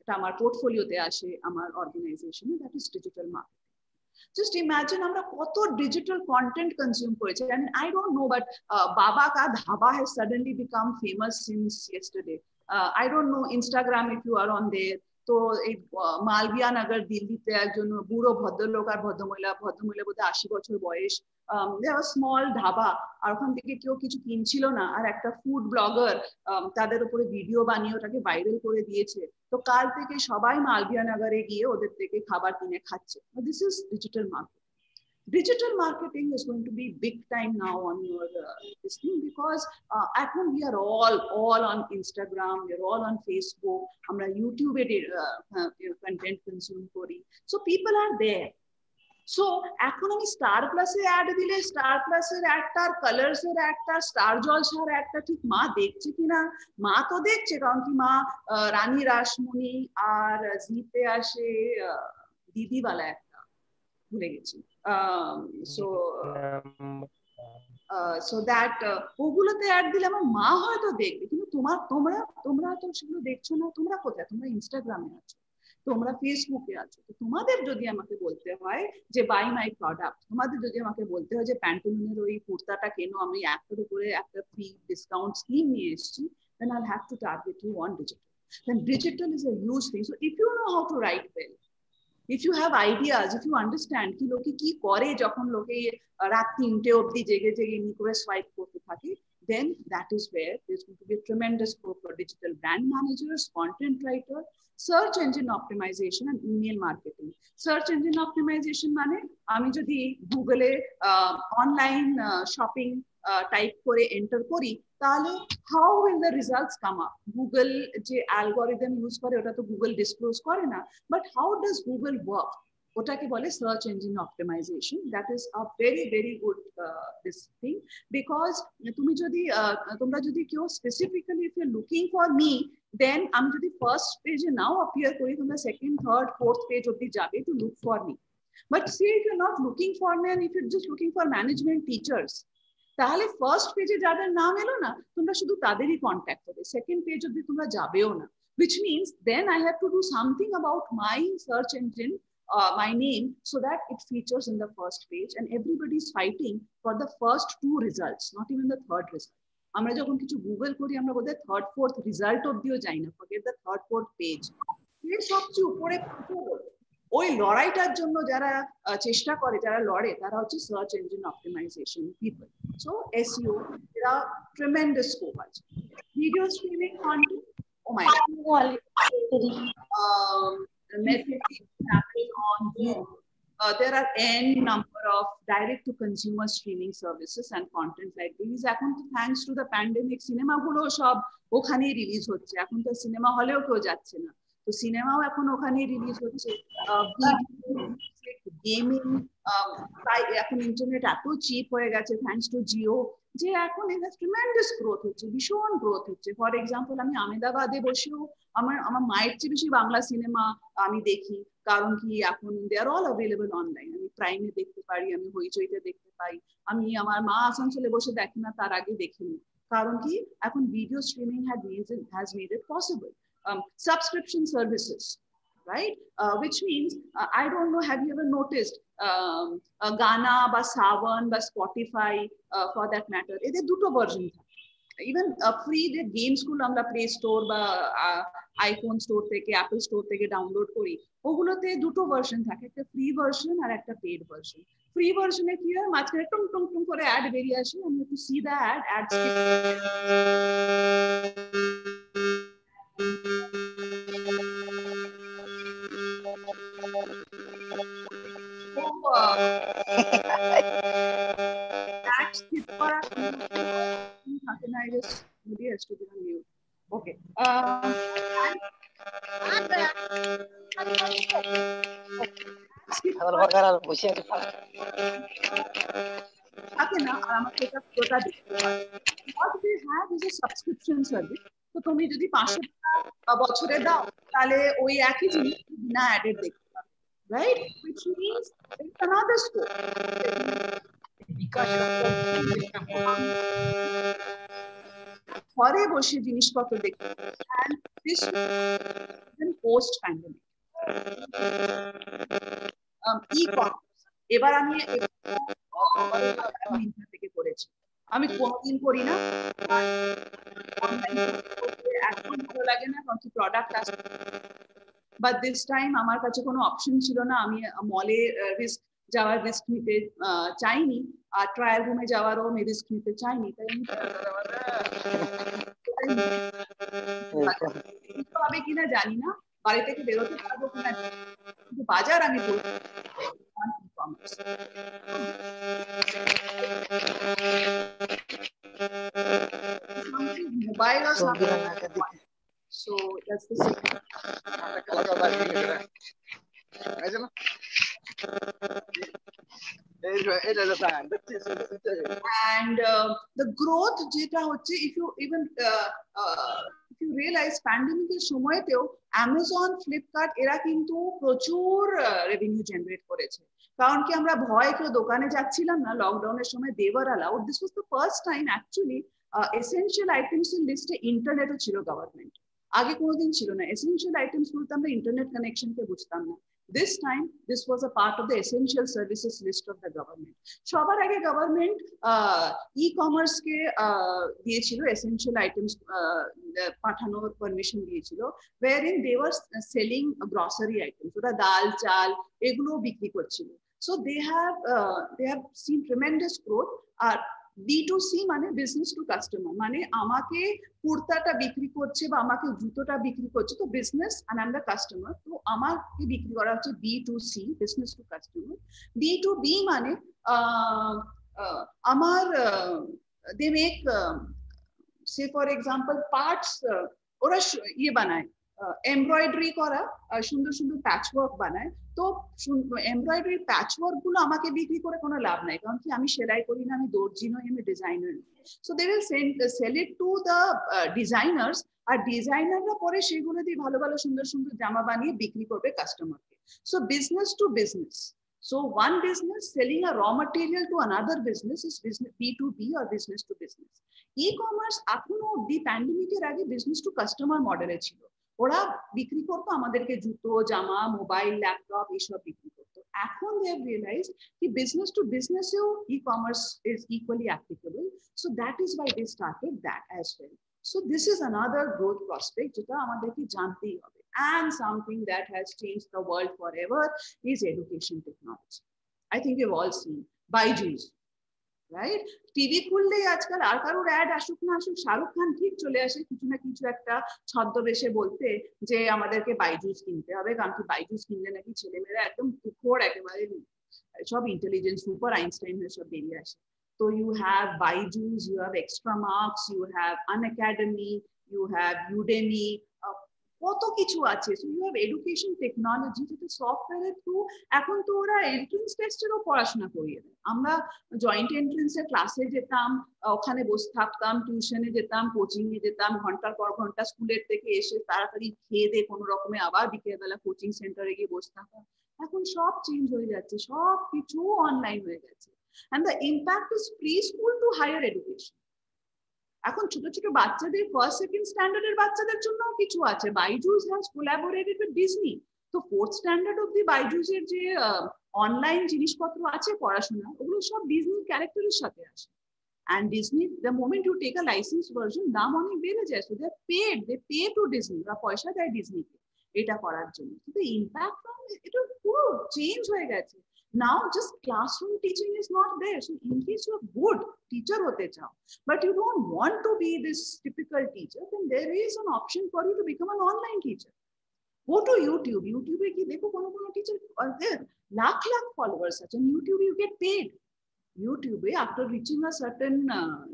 এটা আমার পোর্টফোলিওতে আসে আমার অর্গানাইজেশনে, that is digital marketing. Just imagine আমরা কত digital content consume করেছি. I mean, I don't know, but Baba Ka Dhaba has suddenly become famous since yesterday. I don't know Instagram if you are on there. তো এই মালবিয়া নগর দিল্লিতে একজন বুড়ো ভদ্রলোক আর ভদ্রমহিলা বোধহয় 80 বছর বয়স, স্মল ধাবা, আর ওখান থেকে কেউ কিছু কিনছিল না, আর একটা ফুড ব্লগার তাদের উপরে ভিডিও বানিয়ে ওটাকে ভাইরাল করে দিয়েছে। তো কাল থেকে সবাই মালবিয়া নগরে গিয়ে ওদের থেকে খাবার কিনে খাচ্ছে। This is digital marketing. Digital marketing is going to be big time now on your this thing, because এখন we are all on Instagram, we are all on Facebook, আমরা YouTube content consume করি, so people are there. So এখন আমি star প্লাসে add দিলে star প্লাসের অ্যাডটা আর colours এর অ্যাডটা star জলসার অ্যাডটা ঠিক মা দেখছে কিনা? মা তো দেখছে, কারণ কি মা রানী রাসমণি আর জিতে আসে দিদিওয়ালা একটা, ভুলে গেছি। সো সো দ্যাট ওগুলোতে অ্যাড দিলে আমার মা হয়তো দেখবে, কিন্তু তোমরা তো সেগুলো দেখছো না। তোমরা কোথায়? তোমরা ইনস্টাগ্রামে আছো, তোমরা ফেসবুকে আছো। তো তোমাদের যদি আমাকে বলতে হয় যে বাই মাই প্রোডাক্ট, তোমাদের যদি আমাকে বলতে হয় যে প্যান্টালুনের ওই কুর্তাটা কেন, আমি একটার উপরে একটা ফ্রি ডিসকাউন্ট স্কিম নিয়ে এসেছি, then I'll have to target you on digital. Then digital is a huge thing. So if you know how to write well, if you have ideas, if you understand কি লোকে কি করে যখন লোকে রাত 3টে অবধি জেগে জেগে নি করে সোয়াইপ করতে থাকে, then that is where there's going to be a tremendous scope for digital brand managers, content writer, search engine optimization and email marketing. Search engine optimization মানে আমি যদি গুগলে অনলাইন শপিং টাইপ করে এন্টার করি, তাহলে how will the results come up? Google যে algorithm use করে ওটা তো গুগল ডিসক্লোজ করে না, but how does Google work? ওটাকে বলে search engine optimisation. That is a very very good this thing, because তুমি যদি তোমরা যদি কেউ specifically if you looking for me, then আমি যদি ফার্স্ট পেজে নাও অ্যাপিয়ার করি, তোমরা সেকেন্ড থার্ড ফোর্থ পেজ অব্দি যাবে to look for me. But see if you not looking for me and if you just looking for management teachers, তাহলে first পেজে যাদের নাম এলো না, তোমরা শুধু তাদেরই কন্ট্যাক্ট হবে, সেকেন্ড পেজ অব্দি তোমরা যাবেও না। which means then I have to do something about my search engine, my name, so that it features in the first page and everybody is fighting for the first 2 results, not even the third result. আমরা যখন কিছু Google করি আমরা বোধহয় third fourth result অব্দিও যাই না, forget the third fourth page. এর সবচেয়ে উপরে ওই লড়াইটার জন্য যারা চেষ্টা করে, যারা লড়ে, তারা হচ্ছে search engine optimisation people. So SEO এরা ট্রেমেন্ডাস স্কোপ আছে। Video streaming content, oh my god, Netflix, Apple on View. There are n number of direct to consumer streaming services and content like these. এখন তো thanks to the pandemic সিনেমাগুলো সব ওখানেই release হচ্ছে, এখন তো cinema হলেও কেউ যাচ্ছে না, তো সিনেমাও এখন ওখানেই রিলিজ হচ্ছে। গেমিং, এখন ইন্টারনেট এত চিপ হয়ে গেছে থ্যাঙ্কস টু জিও, যে এখন এটা ট্রিমেন্ডাস গ্রোথ হচ্ছে, ভীষণ গ্রোথ হচ্ছে। ফর এক্সাম্পল আমি আহমেদাবাদে বসেও আমার মায়ের চেয়ে বেশি বাংলা সিনেমা আমি দেখি, কারণ কি এখন দে আর অল অ্যাভেলেবল অনলাইন। আমি প্রাইমে দেখতে পারি, আমি হইচইতে দেখতে পাই, আমি আমার মা আসানসোলে বসে দেখে না তার আগে দেখিনি, কারণ কি এখন video streaming has made it possible. Subscription services, right? Which means I don't know, have you ever noticed Gaana বা Saavn বা Spotify for that matter, এদের দুটো ভার্সন থাকে। ইভেন ফ্রি যে গেমস গুলো আমরা প্লে স্টোর বা আইফোন স্টোর থেকে, অ্যাপল স্টোর থেকে ডাউনলোড করি, ওগুলোতে দুটো ভার্সন থাকে, একটা ফ্রি ভার্সন আর একটা পেড ভার্সন। ফ্রি ভার্সনে কি হয়, মাঝখানে টুং টুং টুং করে অ্যাড বেরিয়ে আসে, আমি একটু see the ad Okay. What we have is a subscription service. তো তুমি যদি 500 বছরে দাও, তাহলে ওই একই জিনিস বিনা অ্যাডেড দেখতে পাবে, right? which means it's another scope. ঘরে বসে জিনিসপত্র দেখতে, and this post pandemic e-commerce। এবার আমি মিন্ত্রা থেকে করেছি, আমি কোনোদিন করি না, এখন ভালো লাগে না, কারণ কি প্রোডাক্ট আসে, বাট দিস টাইম আমার কাছে কোনো অপশন ছিল না, আমি মলে যাওয়ার রিস্ক নিতে চাইনি, আর ট্রায়াল রুমে যাওয়ারও আমি রিস্ক নিতে চাইনি, তাই হবে কিনা জানি না, বাড়ি থেকে বেরোতে পারবো কিনা, কিন্তু বাজার আমি করবো mobile or something. So that's the second. as a fan. And the growth যেটা হচ্ছে, if you even if you realize pandemic এর সময়তেও Amazon, Flipkart এরা কিন্তু প্রচুর রেভিনিউ জেনারেট করেছে। কারণ কি আমরা ভয় কেউ দোকানে যাচ্ছিলাম না লকডাউনের সময়, they were allowed. This was the first time actually essential items এর লিস্টে ইন্টারনেটও ছিল গভর্নমেন্ট। আগে কোনোদিন ছিল না। এসেনশিয়াল আইটেমস বলতে আমরা ইন্টারনেট কানেকশনকে বুঝতাম না। This time, this was a part of the essential services list of the government. সবার আগে গভর্নমেন্ট ই-কমার্স কে দিয়েছিল essential items পাঠানোর পারমিশন দিয়েছিল, wherein they were selling grocery items, ওরা ডাল চাল এগুলো বিক্রি করছিল। So they have seen tremendous growth. R B2C মানে বিজনেস টু কাস্টমার, মানে আমাকে কুর্তাটা বিক্রি করছে বা আমাকে জুতোটা বিক্রি করছে, তো বিজনেস আর আমরা কাস্টমার, তো আমাকে বিক্রি করা হচ্ছে B2C, business to customer. B2B মানে আমার they make say for example parts, ওরা ইয়ে বানায় এমব্রয়ডারি করা সুন্দর সুন্দর প্যাচওয়ার্ক বানায়। তো এমব্রয়ডারি প্যাচওয়ার্ক গুলো আমাকে বিক্রি করে কোনো লাভ নাই, কারণ কি আমি সেলাই করি না, আমি দর্জি নই, আমি ডিজাইনার নই। So they will sell it to the designers, আর ডিজাইনাররা পরে সেগুলো দিয়ে ভালো ভালো সুন্দর সুন্দর জামা বানিয়ে বিক্রি করবে কাস্টমারকে। So business to business. So one business selling a raw material to another business is business B2B or business to business. E-commerce এখনো অব্দি প্যান্ডেমিকের আগে বিজনেস টু কাস্টমার মডেলে ছিল। ওরা বিক্রি করতো আমাদেরকে জুতো, জামা, মোবাইল, ল্যাপটপ এসব বিক্রি করতো। এখন they have realized कि business to business এও e-commerce is equally applicable. So that is why they started that as well. So this is another growth prospect যেটা আমাদেরকে জানতেই হবে। And something that has changed the world forever is education technology. I think you've all seen Byju's, right? TV খুললেই আজকাল আর কারোর add আসুক না আসুক, শাহরুখ খান ঠিক চলে আসে কিছু না কিছু একটা ছদ্মবেশে বলতে যে আমাদেরকে বাইজুস কিনতে হবে, কারণ কি বাইজুস কিনলে নাকি ছেলেমেয়েরা একদম তুখোড় একেবারে সব ইন্টেলিজেন্স সুপার আইনস্টাইন হয়ে সব বেরিয়ে আসে। তো you have Byju's, you have Extramarks, you have Unacademy, you have Udemy, কত কিছু আছে। So you have education technology, যেটা সফটওয়্যারের থ্রু এখন তো ওরা এন্ট্রেন্স টেস্টেরও পড়াশোনা করিয়ে দেয়। আমরা জয়েন্ট এন্ট্রেন্সের ক্লাসে যেতাম, ওখানে বসে থাকতাম, টিউশনে যেতাম, কোচিং এ যেতাম, ঘন্টার পর ঘন্টা স্কুলের থেকে এসে তাড়াতাড়ি খেয়ে দিয়ে কোনো রকমে আবার বিকেলবেলা কোচিং সেন্টারে গিয়ে বসে থাকতাম। এখন সব চেঞ্জ হয়ে যাচ্ছে, সব কিছু অনলাইন হয়ে গেছে। and the impact is preschool to higher education. এখন ছোট ছোট বাচ্চাদের ফার্স্ট সেকেন্ড স্ট্যান্ডার্ডের বাচ্চাদের জন্য কিছু আছে। Byju's has collaborated with Disney, তো ফোর্থ স্ট্যান্ডার্ড অব্দি বাইজুসের যে অনলাইন জিনিসপত্র আছে পড়াশোনা, ওগুলো সব ডিজনি ক্যারেক্টারের সাথে আসে। And Disney, the moment you take a licensed version, দাম অনেক বেড়ে যায়। So they pay to Disney, ওরা পয়সা দেয় ডিজনিকে এটা করার জন্য। কিন্তু ইম্প্যাক্ট এটা পুরো চেঞ্জ হয়ে গেছে। Now just classroom teaching is not there. So in case you are good teacher hote chao, but you don't want to be this typical teacher, then there is an option for you to become an online teacher. Go to YouTube. YouTube ki dekho kono teacher are there. Lakh followers ache. On YouTube you get paid. YouTube, after reaching a certain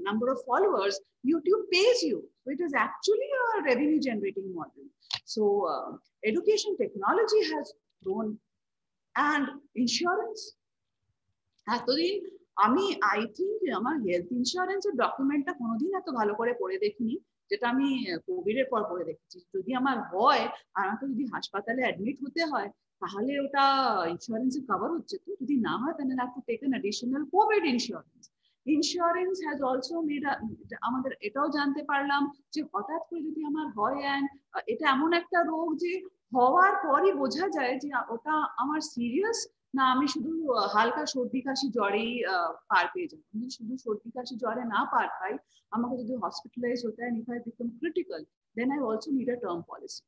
number of followers, YouTube pays you. So it is actually a revenue generating model. So education technology has grown. And insurance, এতদিন আমি I think আমার health ইন্স্যুরেন্সের ডকুমেন্টটা কোনোদিন এত ভালো করে পড়ে দেখিনি, যেটা আমি কোভিডের পর পড়ে দেখেছি। যদি আমার হয় আর আমাকে যদি হাসপাতালে অ্যাডমিট হতে হয়, তাহলে ওটা ইন্স্যুরেন্সে কভার হচ্ছে। তো যদি না হয় তাহলে I have to take an additional COVID insurance. Insurance has also made আমাদের এটাও জানতে পারলাম যে হঠাৎ করে যদি আমার হয়, অ্যান্ড এটা এমন একটা রোগ যে হওয়ার পরই বোঝা যায় যে ওটা আমার সিরিয়াস না আমি শুধু হালকা সর্দি কাশি জ্বরেই পার পেয়ে যাবো। যদি শুধু সর্দি কাশি জ্বরে না পার পাই, আমাকে যদি হসপিটালাইজ হতে হয়, if I become critical, then I also need a term policy.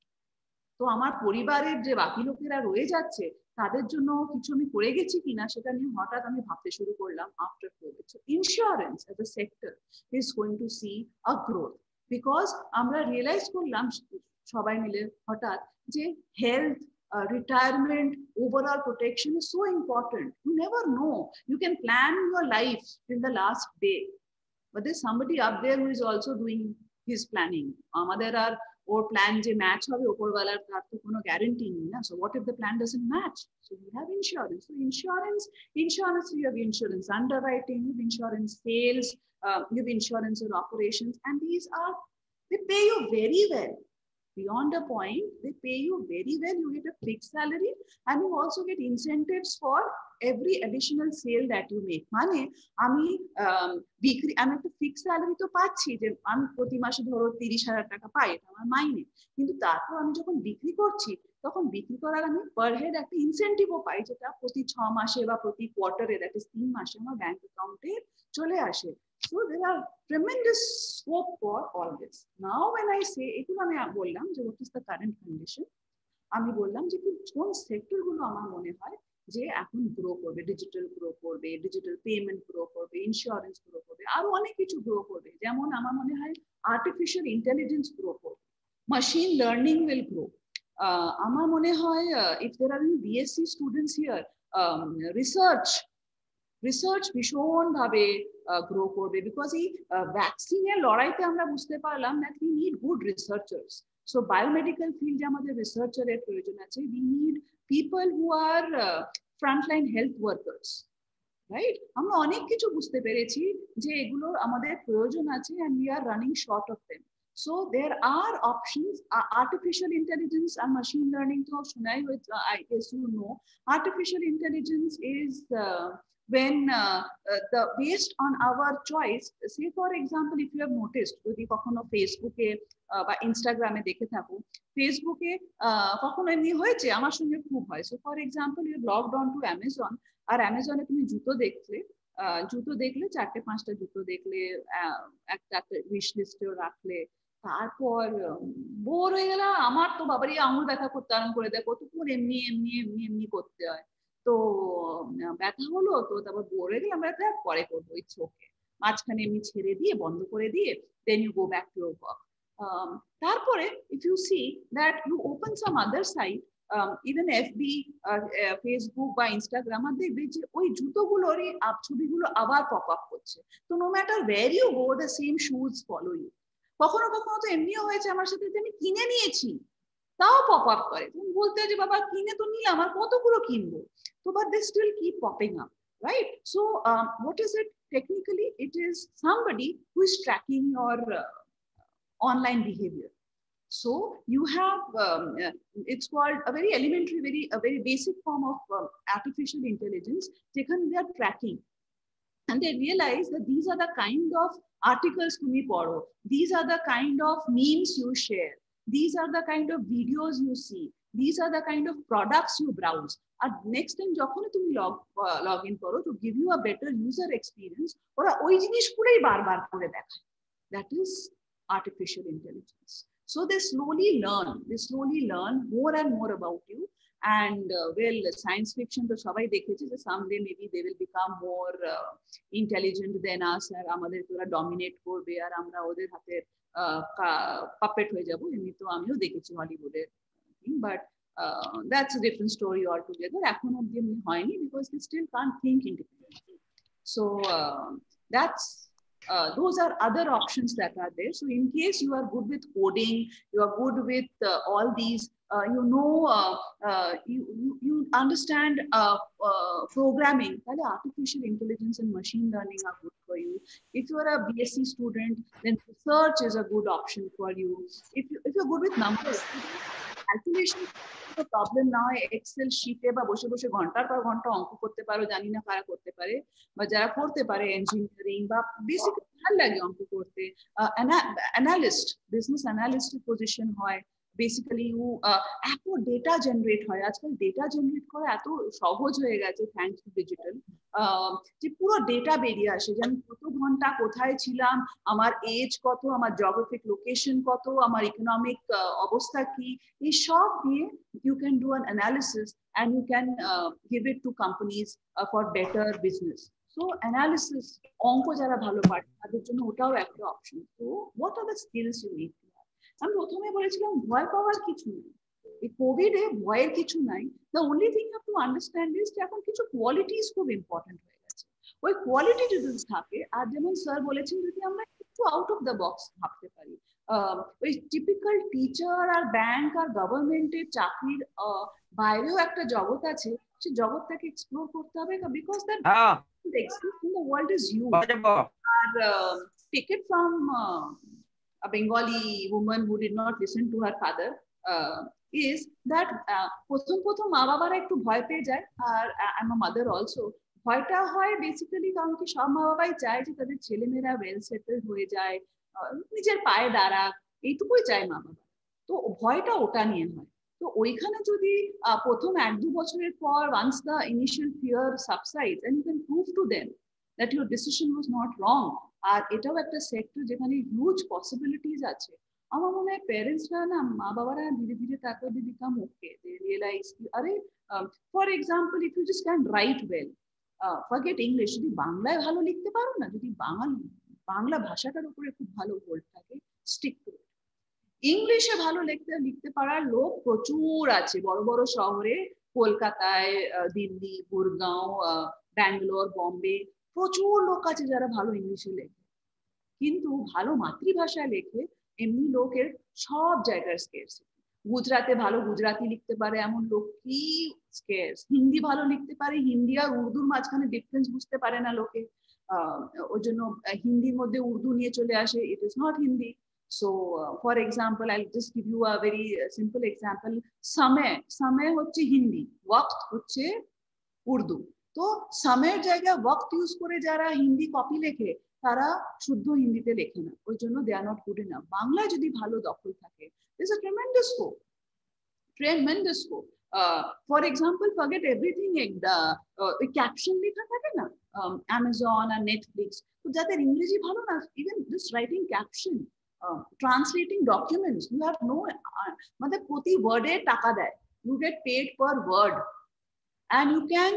তো আমার পরিবারের যে বাকি লোকেরা রয়ে যাচ্ছে তাদের জন্য কিছু আমি করে গেছি কিনা সেটা নিয়ে হঠাৎ আমি ভাবতে শুরু করলাম after Covid. So insurance as a sector is going to C a growth, because আমরা রিয়েলাইজ করলাম সবাই মিলে হঠাৎ যে health, retirement, overall protection is so important. You never know. You can plan your life till the last day, but there's somebody up there who is also doing his planning. আমাদের আর ওর plan যে match হবে ওপরওয়ালার তার তো কোনো guarantee নেই না, so what if the plan doesn't match? So you have insurance. So insurance you have insurance underwriting, you have insurance sales, you have insurance or operations, and these are, they pay you very well. Beyond a point, they pay you very well. You get a fixed salary and you also get incentives for every additional sale that you make. মানে আমি একটা fixed salary তো পাচ্ছি, যে আমি প্রতি মাসে ধরো 30,000 টাকা পাই, এটা আমার মাইনে, কিন্তু তারপর আমি যখন বিক্রি করছি তখন বিক্রি করার আমি পার হেড একটা ইনসেন্টিভও পাই, যেটা প্রতি 6 মাসে বা প্রতি কোয়ার্টারে, দ্যাট ইজ 3 মাসে আমার ব্যাংক অ্যাকাউন্টে চলে আসে। So there are tremendous scope for all this. Now when I say, এগুলো আমি বললাম যে what is the current condition, আমি বললাম যে কোন সেক্টর গুলো আমার মনে হয় যে এখন গ্রো করবে, ডিজিটাল গ্রো করবে, ডিজিটাল পেমেন্ট গ্রো করবে, ইন্স্যুরেন্স গ্রো করবে, আরো অনেক কিছু গ্রো করবে। যেমন আমার মনে হয় আর্টিফিশিয়াল ইন্টেলিজেন্স গ্রো করবে, মেশিন লার্নিং উইল গ্রো। আমার মনে হয় if there are any BSc students here, research ভীষণ ভাবে গ্রো করবে, বিকজ এই ভ্যাকসিনের লড়াইতে আমরা বুঝতে পারলাম that we need good researchers. So biomedical field যে আমাদের রিসার্চারের প্রয়োজন আছে, we need people who are frontline health workers, right? আমরা অনেক কিছু বুঝতে পেরেছি যে এগুলোর আমাদের প্রয়োজন আছে, and we are running short of them. So there are options. Artificial intelligence and machine learning, to shunai with, I guess you know, artificial intelligence is when the based on our choice. Say for example, if you have noticed, যদি কখনো ফেসবুকে বা ইনস্টাগ্রামে দেখে থাকো, ফেসবুকে কখনো এমনি হয়েছে, আমার সঙ্গে খুব হয়। So for example, you logged on to Amazon, আর অ্যামাজনে তুমি জুতো দেখলে, 4-5টা জুতো দেখলে, একটা উইশ লিস্টেও রাখলে, তারপর বোর হয়ে গেল, আমার তো বাবারই আঙুল ব্যথা করতে আরম্ভ করে দেয়, কতক্ষণ এমনি এমনি এমনি এমনি করতে হয়, তো ব্যথা হলো, তো তারপর বোর হয়ে গেলে আমরা পরে করবো, ইটস ওকে, মাঝখানে এমনি ছেড়ে দিয়ে বন্ধ করে দিয়ে then you go back to your work. তারপরে if you see that you open some other site, even FB, Facebook বা ইনস্টাগ্রাম, আর দেখবে যে ওই জুতোগুলোর ছবিগুলো আবার পপ আপ করছে। তো no matter where you go, the same shoes follow you. কখনো কখনো তো এমনিও হয়েছে আমার সাথে যে আমি কিনে নিয়েছি, তাও পপ আপ করে, তুমি বলতে যে বাবা কিনে তো নিলাম, আর কতগুলো কিনবো, তো but they still keep popping up, right? So what is it technically? It is somebody who is tracking your online behavior. So you have it's called a very elementary, a very basic form of artificial intelligence. They are tracking, and they realize that these are the kind of articles tumi podho, these are the kind of memes you share, these are the kind of videos you see, these are the kind of products you browse. And next time যখন তুমি log in করো, to give you a better user experience, ওরা ওই জিনিসগুলোই বারবার করে দেখায়। That is artificial intelligence. So they slowly learn more and more about you. And well, science fiction to sabai dekheche je someday maybe they will become more intelligent than us, আর আমাদেরকে ওরা dominate করবে, আর আমরা ওদের হাতে puppet হয়ে যাব, এমনি তো আমিও দেখেছি হলিউডের, but that's a different story altogether. এখন অবধি এমনি হয়নি, because they still can't think independently. So that's those are other options that are there. So in case you are good with coding, you are good with all these, you understand programming, then artificial intelligence and machine learning are good for you. If you are a BSc student, then research is a good option for you. If you're good with numbers, calculation তো problem না হয়, Excel শিটে বা বসে বসে ঘন্টার পর ঘন্টা অঙ্ক করতে পারো, জানি না কারা করতে পারে, বা যারা করতে পারে ইঞ্জিনিয়ারিং বা বেসিক ভালো লাগে অঙ্ক করতে, অ্যানালিস্ট, বিজনেস অ্যানালিস্টের পজিশন হয়, বেসিক্যালি ইউ এত ডেটা জেনারেট হয়, আজকাল ডেটা জেনারেট করা এত সহজ হয়ে গেছে থ্যাঙ্কস টু ডিজিটাল, যে পুরো ডেটা বেরিয়ে আসে যে আমি কত ঘন্টা কোথায় ছিলাম, আমার এজ কত, আমার জিওগ্রাফিক লোকেশন কত, আমার ইকোনমিক অবস্থা কি, এই সব দিয়ে you can do an analysis and you can give it to companies for better business. So analysis, অঙ্ক যারা ভালো পারে তাদের জন্য ওটাও একটা option. So what are the skills you need to have? আমি প্রথমে বলেছিলাম ভয় পাওয়ার কিছু নেই, এই কোভিডে ভয়ের কিছু নাই। The only thing you have to understand is যে এখন কিছু কোয়ালিটিস খুব ইম্পর্টেন্ট হয়ে গেছে, ওই কোয়ালিটি যদি থাকে, আর যেমন স্যার বলেছেন যদি আমরা একটু আউট অফ দ্য বক্স ভাবতে পারি, ওই টিপিক্যাল টিচার আর ব্যাংক আর গভর্নমেন্টের চাকরির বাইরেও একটা জগৎ আছে, সে জগৎটাকে এক্সপ্লোর করতে হবে, because that exists in the world is huge. আর take it from a Bengali woman who did not listen to her father is that প্রথম মা বাবারা একটু ভয় পেয়ে যায়, আর I'm a mother also, ভয়টা হয় বেসিক্যালি কারণ কি সব মা বাবাই চায় যে তাদের ছেলেমেয়েরা ওয়েল সেটেল হয়ে যায়, নিজের পায়ে দাঁড়াক, এইটুকুই চায় মা বাবা। তো ভয়টা ওটা নিয়ে হয়। তো ওইখানে যদি প্রথম 1-2 বছরের পর once the initial fear subsides and you can prove to them that your decision was not wrong, আর এটাও একটা সেক্টর যেখানে হিউজ পসিবিলিটিস আছে, আমার মনে হয় প্যারেন্টসরা না, মা বাবারা ধীরে ধীরে তারপর they become okay, they realize কি আরে for example if you just can write well, forget English, যদি বাংলায় ভালো লিখতে পারো না, যদি বাংলা ভাষাটার উপরে খুব ভালো হোল্ড থাকে, স্টিক টু ইট। ইংলিশে ভালো লিখতে পারার লোক প্রচুর আছে বড় বড় শহরে, কলকাতায়, দিল্লি, গুরগাঁও, ব্যাঙ্গালোর, বম্বে, প্রচুর লোক আছে যারা ভালো ইংলিশে লেখে। কিন্তু ভালো মাতৃভাষায় লেখে এমনি লোকের সব জায়গার স্কের্স। গুজরাটে ভালো গুজরাটি লিখতে পারে এমন লোক কি স্কের্স, হিন্দি ভালো লিখতে পারে, হিন্দি আর উর্দুর মাঝখানে ডিফারেন্স বুঝতে পারে না লোকে, ওই জন্য হিন্দির মধ্যে উর্দু নিয়ে চলে আসে, it is not Hindi. So, for example, I'll just give you a very simple example. समय হচ্ছে হিন্দি, ওয়াক্ত হচ্ছে উর্দু। তো সময়ের জায়গায় ওয়াক্ত ইউজ করে যারা হিন্দি কপি লেখে তারা শুদ্ধ হিন্দিতে লেখে না, ওই জন্য they are not good enough। বাংলায় যদি ভালো দখল থাকে, there is a tremendous scope, tremendous scope. For example, forget everything, caption লেখা থাকে না অ্যামাজন আর নেটফ্লিক্স, তো যাদের ইংরেজি ভালো না, even just writing caption, translating documents, you have no মানে প্রতি ওয়ার্ডে টাকা দেয়, you get paid per word, and you can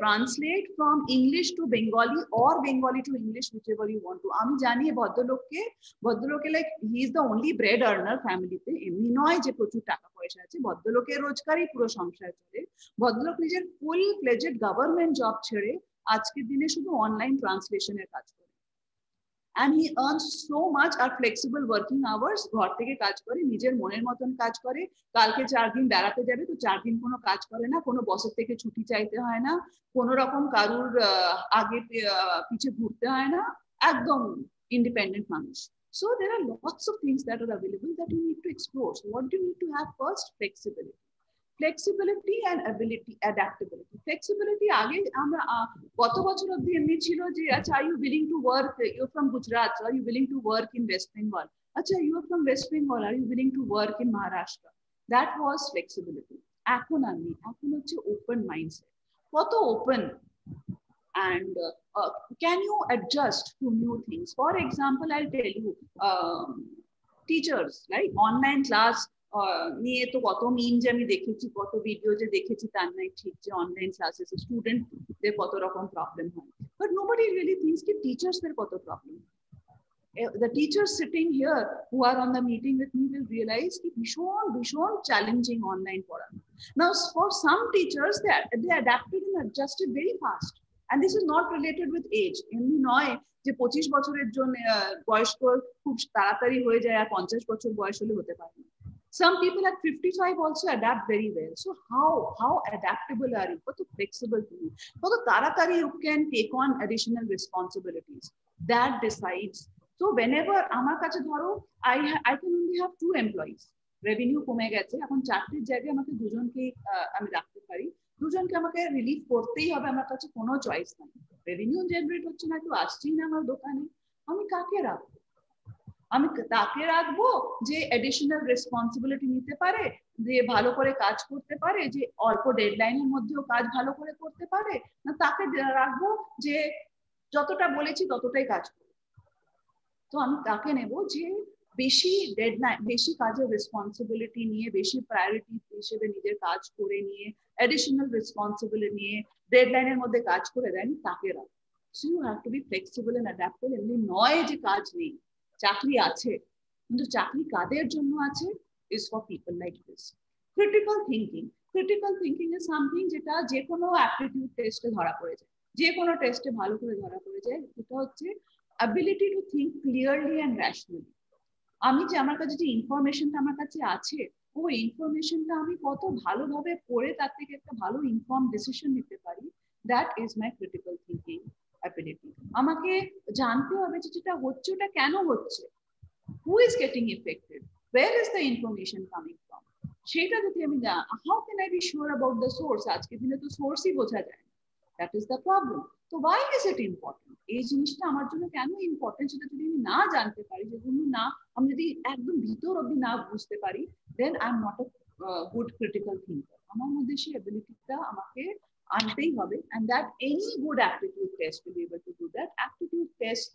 translate from English to Bengali or Bengali to English, whichever you want to. আমি জানি ভদ্রলোকে like he is the only bread earner ফ্যামিলিতে, এমনি নয় যে প্রচুর টাকা পয়সা আছে, ভদ্রলোকের রোজগারই পুরো সংসার চলে। ভদ্রলোক নিজের ফুল ফ্লেজেড গভর্নমেন্ট জব ছেড়ে আজকের দিনে শুধু অনলাইন ট্রান্সলেশনের কাজ করে, and he earns so much R flexible working hours, ঘর থেকে কাজ করে, নিজের মনের মতন কাজ করে, কালকে 4 দিন বেড়াতে যাবে তো 4 দিন কোনো কাজ করে না, কোনো বসের থেকে ছুটি চাইতে হয় না, কোনো রকম কারুর আগে পিছে ঘুরতে হয় না, একদম ইন্ডিপেন্ডেন্ট মানুষ। So there are lots of things that are available that you need to explore. So what do you need to have first? Flexibility and ability, adaptability. Flexibility আগে আমরা কত বছর অবধি এমনি ছিল যে আচ্ছা are you willing to work, you're from Gujarat, so are you willing to work in West Bengal, আচ্ছা you are from West Bengal, are you willing to work in Maharashtra? That was flexibility. এখন হচ্ছে open mindset, কত open, and can you adjust to new things? For example, I'll tell you, teachers, right, online class নিয়ে তো কত মিম যে আমি দেখেছি, কত ভিডিও যে দেখেছি, তার নাই ঠিক যে অনলাইন ক্লাসেস স্টুডেন্টদের কত রকম প্রবলেম হয়, বাট নোবডি রিয়েলি থিংকস কি টিচার্সদের কত problem. The teachers sitting here who are on the meeting with me will realize ki bishon challenging online পড়ানো। Now for some teachers they adapted and adjusted very fast, and this is not related with age. এমনি নয় যে 25 বছরের জন্য বয়স্ক খুব তাড়াতাড়ি হয়ে যায় আর 50 বছর বয়স হলে হতে পারে না। Some people at 55 also adapt very well. So how adaptable are you? How flexible are you? How taratari you can take on additional responsibilities? That decides. So whenever আমার কাছে ধরো I can only have 2 employees. Revenue কমে গেছে, এখন চাকরির জায়গায় আমাকে দুজনকে আমি রাখতে পারি, দুজনকে আমাকে রিলিফ করতেই হবে, আমার কাছে কোনো চয়েস নাই। রেভিনিউ জেনারেট হচ্ছে না, কেউ আসছেই না আমার দোকানে, আমি কাকে রাখবো? আমি তাকে রাখবো যে অ্যাডিশনাল রেসপন্সিবিলিটি নিতে পারে, যে ভালো করে কাজ করতে পারে, যে অল্প ডেডলাইনের মধ্যেও কাজ ভালো করে করতে পারে, না তাকে রাখবো যে যতটা বলেছি ততটাই কাজ করে? তো আমি তাকে নেব যে বেশি ডেডলাইন, বেশি কাজের রেসপন্সিবিলিটি নিয়ে, বেশি প্রায়োরিটি হিসেবে নিজের কাজ করে নিয়ে, অ্যাডিশনাল রেসপন্সিবিলিটি নিয়ে ডেডলাইনের মধ্যে কাজ করে দেন, তাকে রাখবো। So you have to be flexible and adaptable. এমনি নয় যে কাজ নেই, চাকরি আছে, কিন্তু চাকরি কাদের জন্য আছে? is for people like this. Critical thinking is something যেটা যে কোনো অ্যাপটিটিউড টেস্টে ধরা পড়ে যায়, যে কোনো টেস্টে ভালো করে ধরা পড়ে যায়। এটা হচ্ছে ability to think clearly and rationally. আমি যে আমার কাছে যে ইনফরমেশনটা আমার কাছে আছে, ওই ইনফরমেশনটা আমি কত ভালোভাবে পড়ে তার থেকে একটা ভালো ইনফর্ম ডিসিশন নিতে পারি, that is my critical thinking ability. আমাকে জানতে হবে যে যেটা হচ্ছে ওটা কেন হচ্ছে, who is getting affected, where is the information coming from, সেটা যদি আমি how can I be sure about the source, আজকের দিনে তো সোর্সই বোঝা যায় না, দ্যাট ইজ দ্য প্রবলেম। তো ওয়াই ইজ ইট ইম্পর্টেন্ট, এই জিনিসটা আমার জন্য কেন ইম্পর্টেন্ট সেটা যদি আমি না জানতে পারি, যদি না আমি যদি একদম ভিতর অব্দি না বুঝতে পারি, then I am not a good critical thinker. আমার মধ্যে সেই অ্যাবিলিটিটা আমাকে আনতেই হবে, and that any good aptitude test will be able to do that. Aptitude test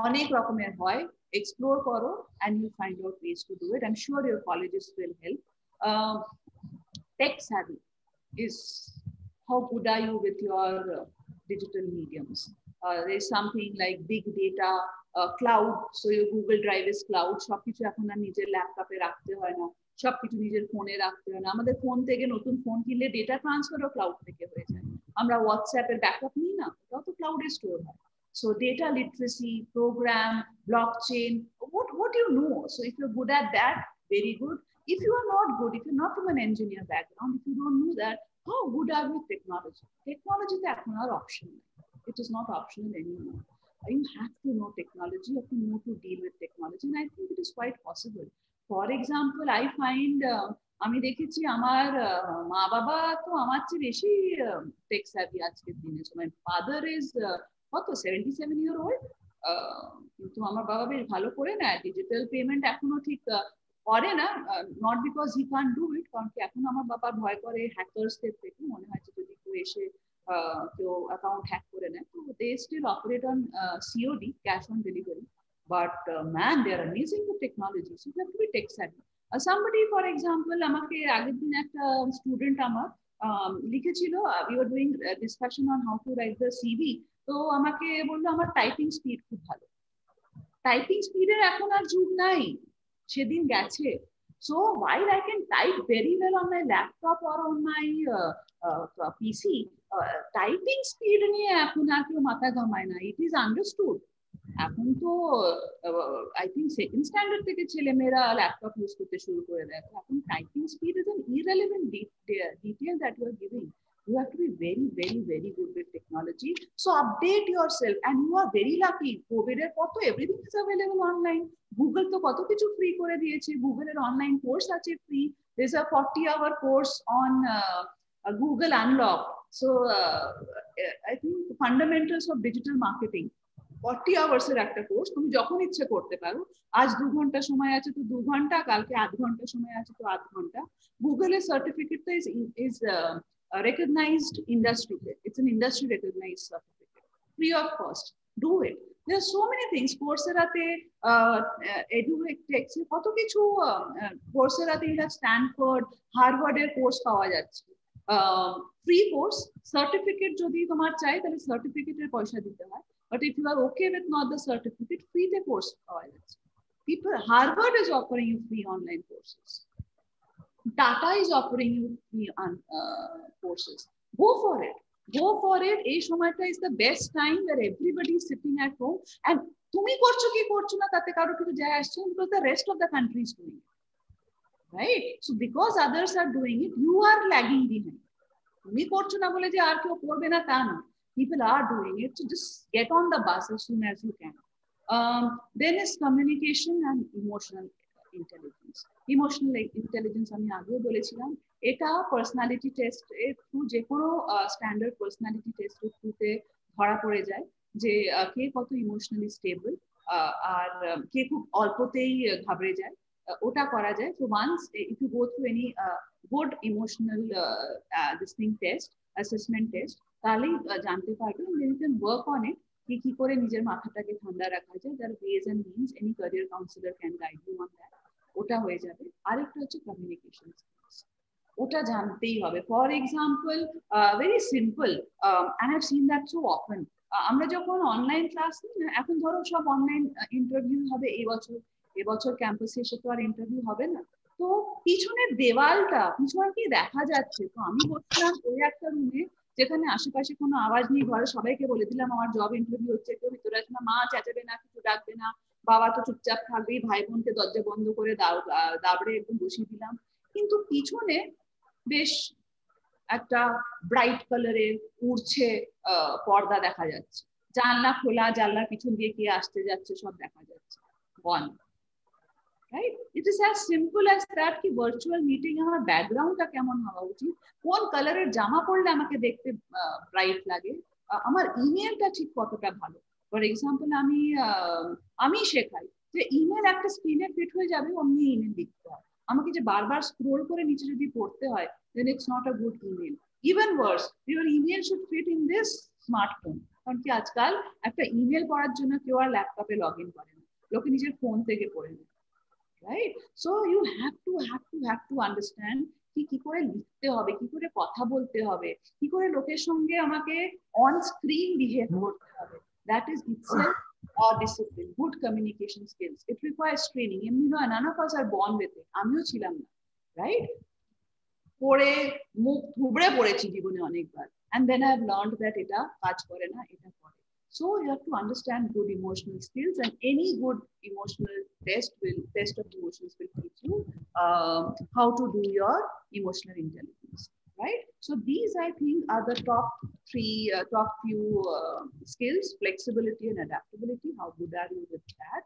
অনেক রকমের হয়, এক্সপ্লোর করো and you find out ways to do it. I'm sure your colleges will help. Tech savvy is how good are you with your digital mediums. There's something like big data, cloud, so your Google Drive is cloud. সবকিছু এখন আর নিজের ল্যাপটপে রাখতে হয় না, সবকিছু নিজের ফোনে রাখতে হয় না। আমাদের ফোন থেকে নতুন ফোন কিনলে ডেটা ট্রান্সফারও ক্লাউড থেকে হয়ে যায়। আমরা হোয়াটসঅ্যাপের ব্যাকআপ নিই না, ওটাও তো ক্লাউডে স্টোর হয়। So data literacy, program, blockchain, what you know. So if you're good at that, very good. If you are not good, if you're not from an engineer background, if you don't know that, how good are you with technology? Technology is not optional. It is not optional anymore. You have to know technology, you have to know to deal with technology, and I think it is quite possible. For example, I find আমি দেখেছি আমার মা বাবা তো আমার চেয়ে বেশি take স্যাভি আজকের দিনে। মাই ফাদার ইজ কত 77-year-old, কিন্তু আমার বাবা বেশ ভালো করে না ডিজিটাল পেমেন্ট এখনো ঠিক করে না, not because he can do it, কারণ কি এখন আমার বাবা ভয় করে হ্যাকার্সদের থেকে, মনে হয় যদি কেউ এসে কেউ অ্যাকাউন্ট হ্যাক করে নেয়, তো they still operate on COD, cash on delivery, but man they are amazing the technology, so you have to be tech savvy. somebody for example, আমাকে আগের দিন একটা স্টুডেন্ট আমার লিখেছিল, we were doing a discussion on how to write the CV, তো আমাকে বললো আমার টাইপিং স্পিড খুব ভালো। টাইপিং স্পিডের এখন আর যুগ নাই, সেদিন গেছে। So while I can type very well on my laptop or on my PC, typing speed নিয়ে এখন আর কেউ মাথা ঘামায় না, it is understood. এখন তো আই থিঙ্ক সেকেন্ড স্ট্যান্ডার্ড থেকে ছেলেমেয়েরা ল্যাপটপ ইউজ করতে শুরু করে দেয়। এখন typing speed is an irrelevant detail that you are giving. You have to be very, very, very good with technology. So update yourself, and you are very lucky. COVID এর পর তো everything is available online. Google তো কত কিছু free করে দিয়েছে। Google এর online course আছে free. There's a 40-hour course on Google Unlock. So I think the fundamentals of digital marketing, 40 hours এর একটা কোর্স, তুমি যখন ইচ্ছে করতে পারো। আজ 2 ঘন্টা সময় আছে তো 2 ঘন্টা, কালকে 8 ঘন্টা সময় আছে তো 8 ঘন্টা। গুগলের সার্টিফিকেটটা is recognized industry. It's an industry recognized certificate, free of cost. Do it. There are so many things. Coursera-te, EduTech, কত কিছু Coursera-te Stanford, Harvard এর কোর্স পাওয়া যাচ্ছে। ফ্রি কোর্স, সার্টিফিকেট যদি তোমার চাই তাহলে সার্টিফিকেটের পয়সা দিতে হয়। But if you are okay with not the certificate, free the course. People, Harvard is offering you free online courses. Tata is offering you free courses. Go for it. Go for it. এই সময়টা is the best time where everybody is sitting at home. And তুমি করছো কি করছো না তাতে কারো কিছু যায় আসছে, because the rest of the country is doing it. Right? So because others are doing it, you are lagging behind. তুমি করছো না বলে যে আর কেউ করবে না তা না। People are doing it, so just get on the bus as soon as you can. Then is communication and emotional intelligence. Emotional intelligence আমি আগেও বলেছিলাম, এটা পার্সোনালিটি টেস্ট এর থ্রু, যে কোনো স্ট্যান্ডার্ড পার্সোনালিটি টেস্ট এর থ্রুতে ধরা পড়ে যায় যে কে কত ইমোশনালি স্টেবল, আর কে খুব অল্পতেই ঘাবড়ে যায়, ওটা করা যায়। So once if you go through any good emotional this thing test, assessment test, তাহলেই জানতে পারবেন, then you can work on it, কি করে নিজের মাথাটাকে ঠান্ডা রাখা যায়। There are ways and means, any career counselor can guide you on that. ওটা হয়ে যাবে। আরেকটা হচ্ছে কমিউনিকেশন স্কিলস, ওটা জানতেই হবে। For example, very simple, and I've seen that so often, আমরা যখন অনলাইন ক্লাস নিই না, এখন ধরো সব অনলাইন ইন্টারভিউ হবে এবছর ক্যাম্পাসে এসে তো আর ইন্টারভিউ হবে না, তো পিছনের দেওয়ালটা পিছনে দেখা যাচ্ছে। তো আমি বলছিলাম ওই একটা রুমে যেখানে আশেপাশে কোনো আওয়াজ নেই, ঘরে সবাইকে বলে দিলাম আমার জব ইন্টারভিউ হচ্ছে, কেউ ভিতরে আসবে না, মা চেঁচাবে না, কিছু ডাকবে না, বাবা তো চুপচাপ থাকবেই, ভাই বোনকে দরজা বন্ধ করে দাবড়ে একদম বসিয়ে দিলাম, কিন্তু পিছনে বেশ একটা ব্রাইট কালারের উড়ছে পর্দা দেখা যাচ্ছে, জানলা খোলা, জানলার পিছন দিয়ে কে আসতে যাচ্ছে সব দেখা যাচ্ছে। বন্ধ। Right, it is as simple as that কি ভার্চুয়াল মিটিং আমার ব্যাকগ্রাউন্ডটা কেমন হওয়া উচিত, কোন কালারের জামা পরলে আমাকে দেখতে ব্রাইট লাগে, আমার ইমেলটা ঠিক কতটা ভালো। ফর এক্সাম্পল আমি শেখাই যে ইমেল একটা স্ক্রিনে ফিট হয়ে যাবে, অমনি ইমেল লিখতে হয়, আমাকে যে বারবার স্ক্রোল করে নিচে যদি পড়তে হয়, then it's not a good email. Even worse, your email should fit in this smartphone. কারণ কি আজকাল একটা ইমেল পড়ার জন্য কেউ আর ল্যাপটপে লগ ইন করে না, লোকে নিজের ফোন থেকে পড়ে নেয়। Right? So you have to understand কি করে লিখতে হবে, কি করে কথা বলতে হবে, কি করে লোকের সঙ্গে আমাকে অন স্ক্রিন বিহেভ করতে হবে। That is itself a discipline, good communication skills. It requires training. এমনি নয়, none of us are born with it. আমিও ছিলাম না, right? পড়ে মুখ থুবড়ে পড়েছি জীবনে অনেকবার, and then I have learned that এটা কাজ করে না, এটা করে। So you have to understand good emotional skills, and any good emotional test of emotions will teach you how to do your emotional intelligence, right? So these I think are the top few skills: flexibility and adaptability. How good are you with that?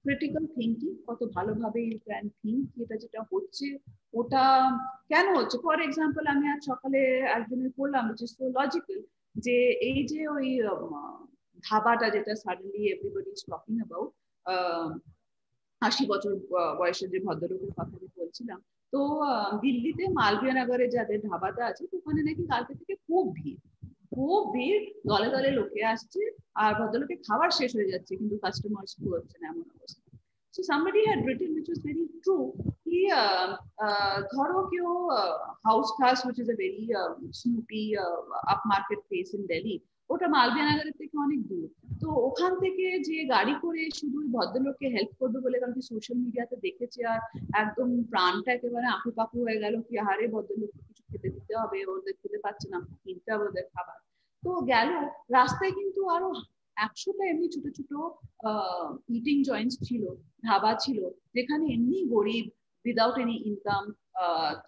Critical thinking, কত ভালোভাবে you can think এটা যেটা হচ্ছে ওটা কেন হচ্ছে। For example আমি আজ সকালে একজনের পড়লাম, which is so logical, যে এই যে ওই ধাবাটা যেটা suddenly everybody is talking about, 80 বছর বয়সের যে ভদ্রলোকের কথা আমি বলছিলাম, তো দিল্লিতে মালবিয়া নগরে যাদের ধাবাটা আছে ওখানে নাকি কালকে থেকে খুব ভিড়, দলে দলে লোকে আসছে, আর ভদ্রলোকের খাবার শেষ হয়ে যাচ্ছে কিন্তু কাস্টমার শুরু হচ্ছে না, এমন অবস্থা। So somebody had written, which was very true, he ধরো কেউ house class, which is a very snoopy upmarket place in Delhi, ওটা মালবিয়া নগরের থেকে অনেক দূর, তো ওখান থেকে যে গাড়ি করে শুধু ভদ্রলোককে হেল্প করবে বলে, কারণ কি সোশ্যাল মিডিয়াতে দেখেছে আর একদম প্রাণটা একেবারে আঁকু পাকু হয়ে গেল, কি হারে ভদ্রলোককে কিছু খেতে দিতে হবে, ওদের খেতে পাচ্ছে না, কিনতে হবে ওদের খাবার, তো গেল। রাস্তায় কিন্তু আরো 100টা এমনি ছোট ছোট ইটিং জয়েন্টস ছিল, ধাবা ছিল, যেখানে এমনি গরিব উইদাউট এনি ইনকাম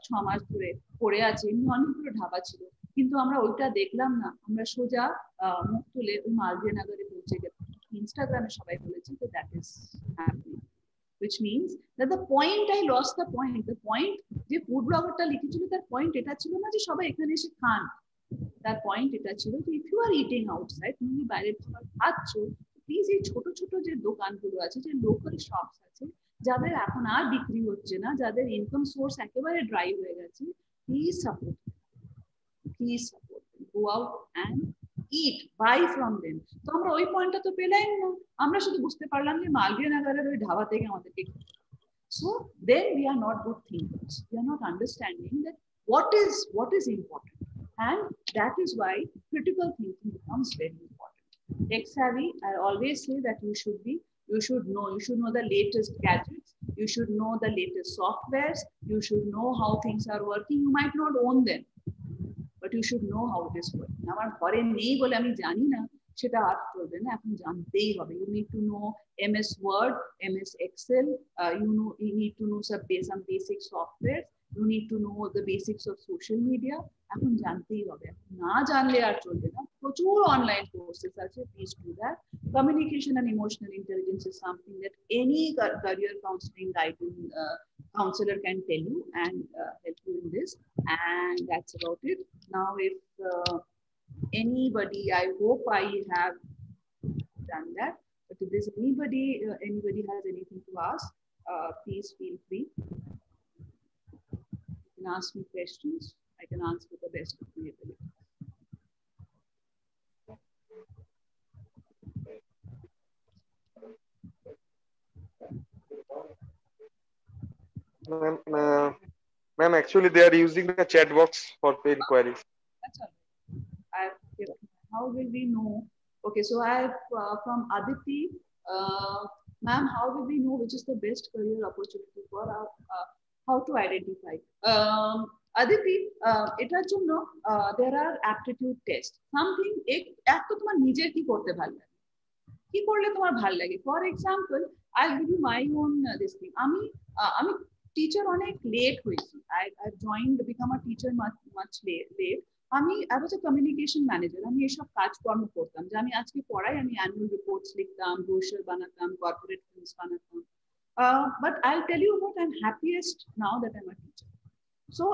6 মাস ধরে পড়ে আছে, এমনি অনেকগুলো ধাবা ছিল, কিন্তু আমরা ওইটা দেখলাম না, আমরা সোজা মুখ তুলে ওই মালবিয়া নগরে পৌঁছে গেলাম। ইনস্টাগ্রামে সবাই বলেছে যে that is happening, which means that the point I lost the point যে ফুড ব্লগারটা লিখেছিল তার পয়েন্ট এটা ছিল না যে সবাই এখানে এসে খান, তার পয়েন্ট এটা ছিল যে if you are eating outside, তুমি বাইরে খাবার খাচ্ছ, প্লিজ এই ছোট ছোট যে দোকানগুলো আছে, যে লোকাল শপস আছে, যাদের এখন আর বিক্রি হচ্ছে না, যাদের ইনকাম সোর্স একেবারে ড্রাই হয়ে গেছে, please support, go out and eat, buy from them. তো আমরা ওই পয়েন্টটা তো পেলাম না, আমরা শুধু বুঝতে পারলাম যে মালবিয়া নগরের ওই ধাবা থেকে আমাদেরকে। So then we are not good thinkers, we are not understanding that what is important, and that is why critical thinking becomes very important. Tech savvy, I always say that you should know the latest gadgets, you should know the latest softwares, you should know how things are working. You might not own them, but you should know how it is working. আমার ঘরে নেই বলে আমি জানি না, সেটা আর চলবে না, এখন জানতেই হবে। You need to know MS Word, MS Excel, you need to know some basic software, you need to know the basics of social media. এখন জানতেই হবে, না জানলে আর চলবে না। প্রচুর অনলাইন কোর্সেস আছে, please do that. Communication and emotional intelligence is something that any career counseling counselor can tell you and help you in this, and that's about it. Now if anybody, I hope I have done that, but if there's anybody has anything to ask, please feel free. You can ask me questions, I can answer the best of my ability. Ma'am, actually they are using the chat box for inquiries. That's all. How will we know? Okay, so I have from Aditi, ma'am, how will we know which is the best career opportunity for how to identify? Aditi, এটার জন্য there are aptitude tests. Something এক তো তোমার নিজের কি করতে ভালো লাগে, কি করলে তোমার ভালো লাগে? For example, I give you my own this thing. আমি টিচার অনেক লেট হয়েছি। I joined become a teacher much late. আমি ওয়াজ এ কমিউনিকেশন ম্যানেজার। আমি এসব কাজকর্ম করতাম, যে আমি আজকে পড়াই, আমি অ্যানুয়াল রিপোর্টস লিখতাম, ব্রোশার বানাতাম, কর্পোরেট ফিল্মস বানাতাম। But I tell you what I am happiest now that I am a teacher. So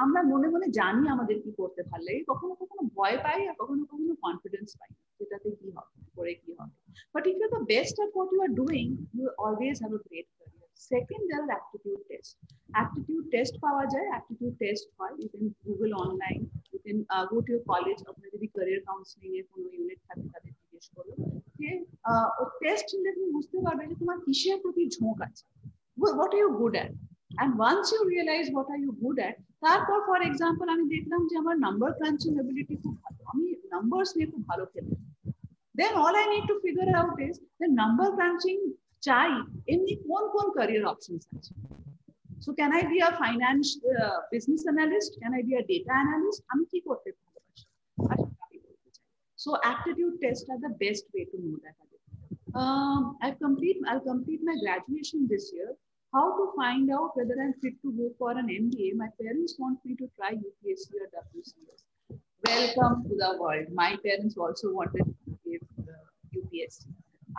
আমরা মনে মনে জানি আমাদের কি করতে ভালো লাগে, কখনো কখনো ভয় পাই আর কখনো কখনো কনফিডেন্স পাই যেটাতে কি হবে, করে কি হবে। But if you are the best at what you are doing, you always have a great career. Second, there are aptitude test. Aptitude test পাওয়া যায়, aptitude test হয়, you can Google online, you can go to your college, আপনার যদি career counseling এর কোনো unit থাকে তাদের জিজ্ঞেস করো যে ও টেস্ট নিলে তুমি বুঝতে পারবে যে তোমার কিসের প্রতি ঝোঁক আছে, what are you good at. And once you realize what are you good at, তারপর ফর এক্সাম্পল আমি দেখলাম যে আমার নাম্বার ক্রাঞ্চিং এবিলিটি খুব ভালো, আমি নাম্বারস নিয়ে খুব ভালো খেলি, then all I need to figure out is the number crunching চাই এমনি কোন কোন career options আছে. So can I be a finance business analyst? Can I be a data analyst? আমি কি করতে ভালোবাসি? So aptitude tests are the best way to know that. I'll complete my graduation this year. How to find out whether I'm fit to go for an MBA? My parents want me to try UPSC or WCS. Welcome to the world. My parents also wanted to give UPSC,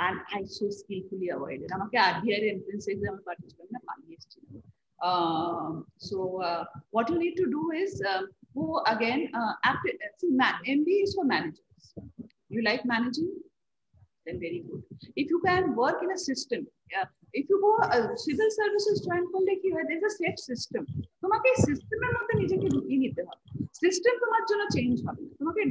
and I so skillfully avoided. আমাকে RBI entrance exam participate না পালিয়ে এসেছিলাম. So what you need to do is go again. MBA is for managers. You like managing? Then very good. If you can work in a system, if you go civil services join করলে কি হয়, there is a set system. তোমাকে সিস্টেমের মধ্যে নিজেকে ঢুকিয়ে নিতে হবে। সিস্টেম তোমার জন্য চেঞ্জ হবে, তোমাকে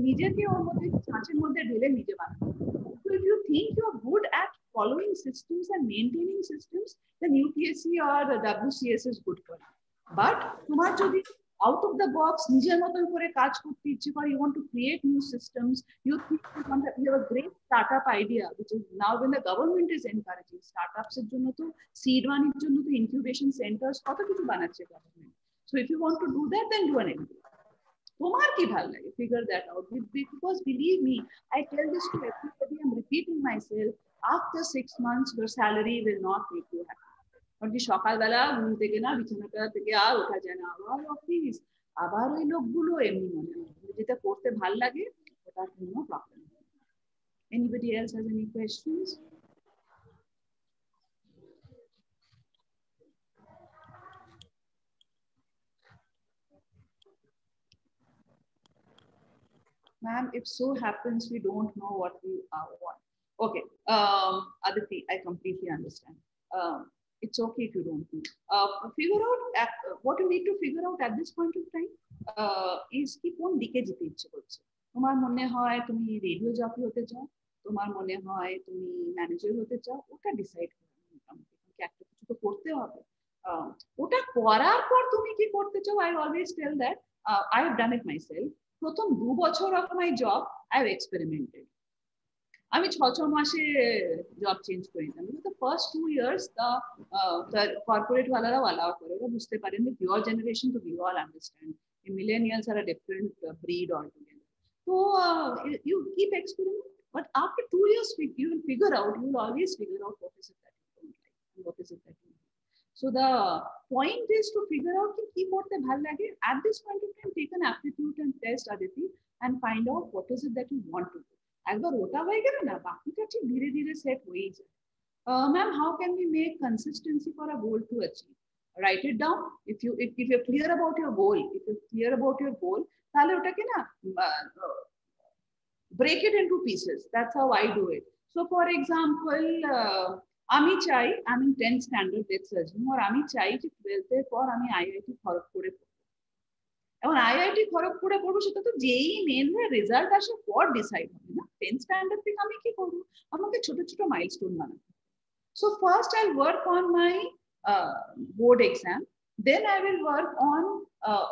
নিজেকে ওর মধ্যে ঢাঁচের মধ্যে ঢেলে নিজে বানাতে হবে। So if you think you are good at following systems and maintaining systems, then UPSC or WCS is good for you. But তোমার যদি out of the box নিজের মতন করে কাজ করতে ইচ্ছে করে, you want to create new systems, you think you have a great startup idea, which is now when the government is encouraging startups এর জন্য তো seed money এর জন্য তো incubation centers কত কিছু বানাচ্ছে government. So if you want to do that, then do an MBA. তোমার কি ভালো লাগে, figure that out. Because believe me, I tell this to everybody, I'm repeating myself, after 6 months your salary will not make you happy. কারণ কি সকালবেলা ঘুম থেকে না, বিছানাটা থেকে আর ওঠা যায় না, আবার অফিস, আবার ওই লোকগুলো, এমনি মনে হয় যেটা করতে ভালো লাগে ওটার কোনো প্রবলেম নেই। Anybody else has any questions? Ma'am, if so happens we don't know what we want. Okay, Aditi, I completely understand. It's okay if you don't know. Figure out what you need to figure out at this point of time is কি কোন দিকে যেতে ইচ্ছে করছে। তোমার মনে হয় তুমি রেডিও জকি হতে চাও, তোমার মনে হয় তুমি ম্যানেজার হতে চাও, ওটা ডিসাইড করো। মোটামুটি একটা কিছু তো করতে হবে। ওটা করার পর তুমি কি করতে চাও, I always tell that I have done it myself. প্রথম 2 বছর of my job I have experimented. আমি 6 মাসে জব চেঞ্জ করে নিতাম। The first 2 years the corporate ওয়ালারা allow করে, ওরা বুঝতে পারেন যে your generation to we all understand the millennials are a different breed altogether. So you keep experiment, but after 2 years you will figure out, you will always figure out what is it that you don't like and what is it that you like. So the point is to figure out কি করতে ভালো লাগে. At this point of time, take an aptitude and test, Aditi, and find out what is it that you want to do. একবার ওটা হয়ে গেলে না, বাকিটা ঠিক ধীরে ধীরে সেট হয়ে যায়। Ma'am, how can we make consistency for a goal to achieve? Write it down. If you're clear about your goal, তাহলে ওটাকে না break it into pieces. That's how I do it. So for example, আমি চাই আমি 10th standard let's assume, আর আমি চাই যে 12th এর পর আমি IIT খড়গপুরে পড়ব। এখন IIT খড়গপুরে পড়বো সেটা তো যেই মেন রেজাল্ট আসে পর ডিসাইড হবে না। 10th স্ট্যান্ডার্ড থেকে আমি কি করবো, আমাকে ছোট ছোট মাইলস্টোন বানাতে। So first I'll work on my board exam, then I will work on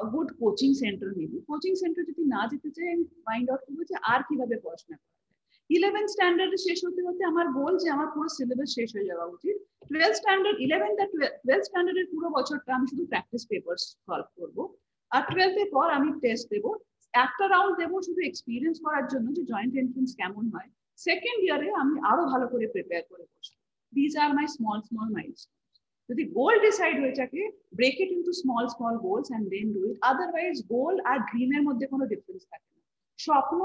a good coaching center. Maybe coaching center যদি না যেতে চাই, আমি ফাইন্ড আউট করবো যে আর কিভাবে পড়াশোনা করতে। 11th স্ট্যান্ডার্ডে শেষ হতে হতে আমার গোল যে আমার পুরো সিলেবাস শেষ হয়ে যাওয়া উচিত। 12th স্ট্যান্ডার্ডের পুরো বছরটা আমি শুধু প্র্যাকটিস পেপারস সলভ করবো, আর 12th এর পর আমি টেস্ট দেবো। একটা রাউন্ড দেবো শুধু এক্সপিরিয়েন্স করার জন্য যে জয়েন্ট এন্ট্রান্স কেমন হয়, সেকেন্ড ইয়ারে আমি আরো ভালো করে প্রিপেয়ার করে বসবো। These are my small milestones. যদি গোল ডিসাইড হয়ে থাকে, break it into small goals and then do it. Otherwise goal আর ড্রিমের মধ্যে কোনো ডিফারেন্স থাকে না। স্বপ্ন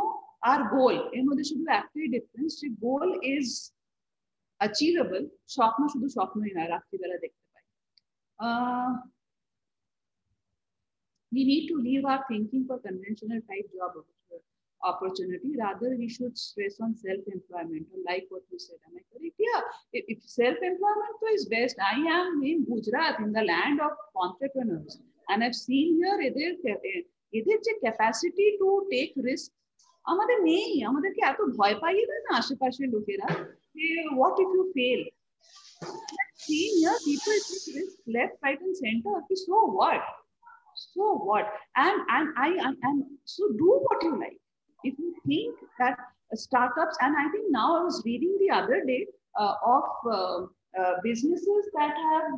আর গোল এর মধ্যে শুধু একটাই ডিফারেন্স, যে গোল ইজ অ্যাচিভেবল, স্বপ্ন শুধু স্বপ্নই নয়, রাত্রিবেলা দেখতে পাই। We need to leave our thinking for conventional type job opportunity. Rather, we should stress on self-employment, like what you said. Am I correct? Yeah, if self-employment is best. I am in Gujarat, in the land of entrepreneurs, and I've seen here এদের যে capacity to take risk আমাদের নেই। আমাদেরকে এত ভয় পাইয়ে দেয় না আশেপাশের লোকেরা, যে what if you fail? Seen here people take risk left, right, and center. So what? So what? And so do what you like. If you think that startups, and I think now I was reading the other day of businesses that have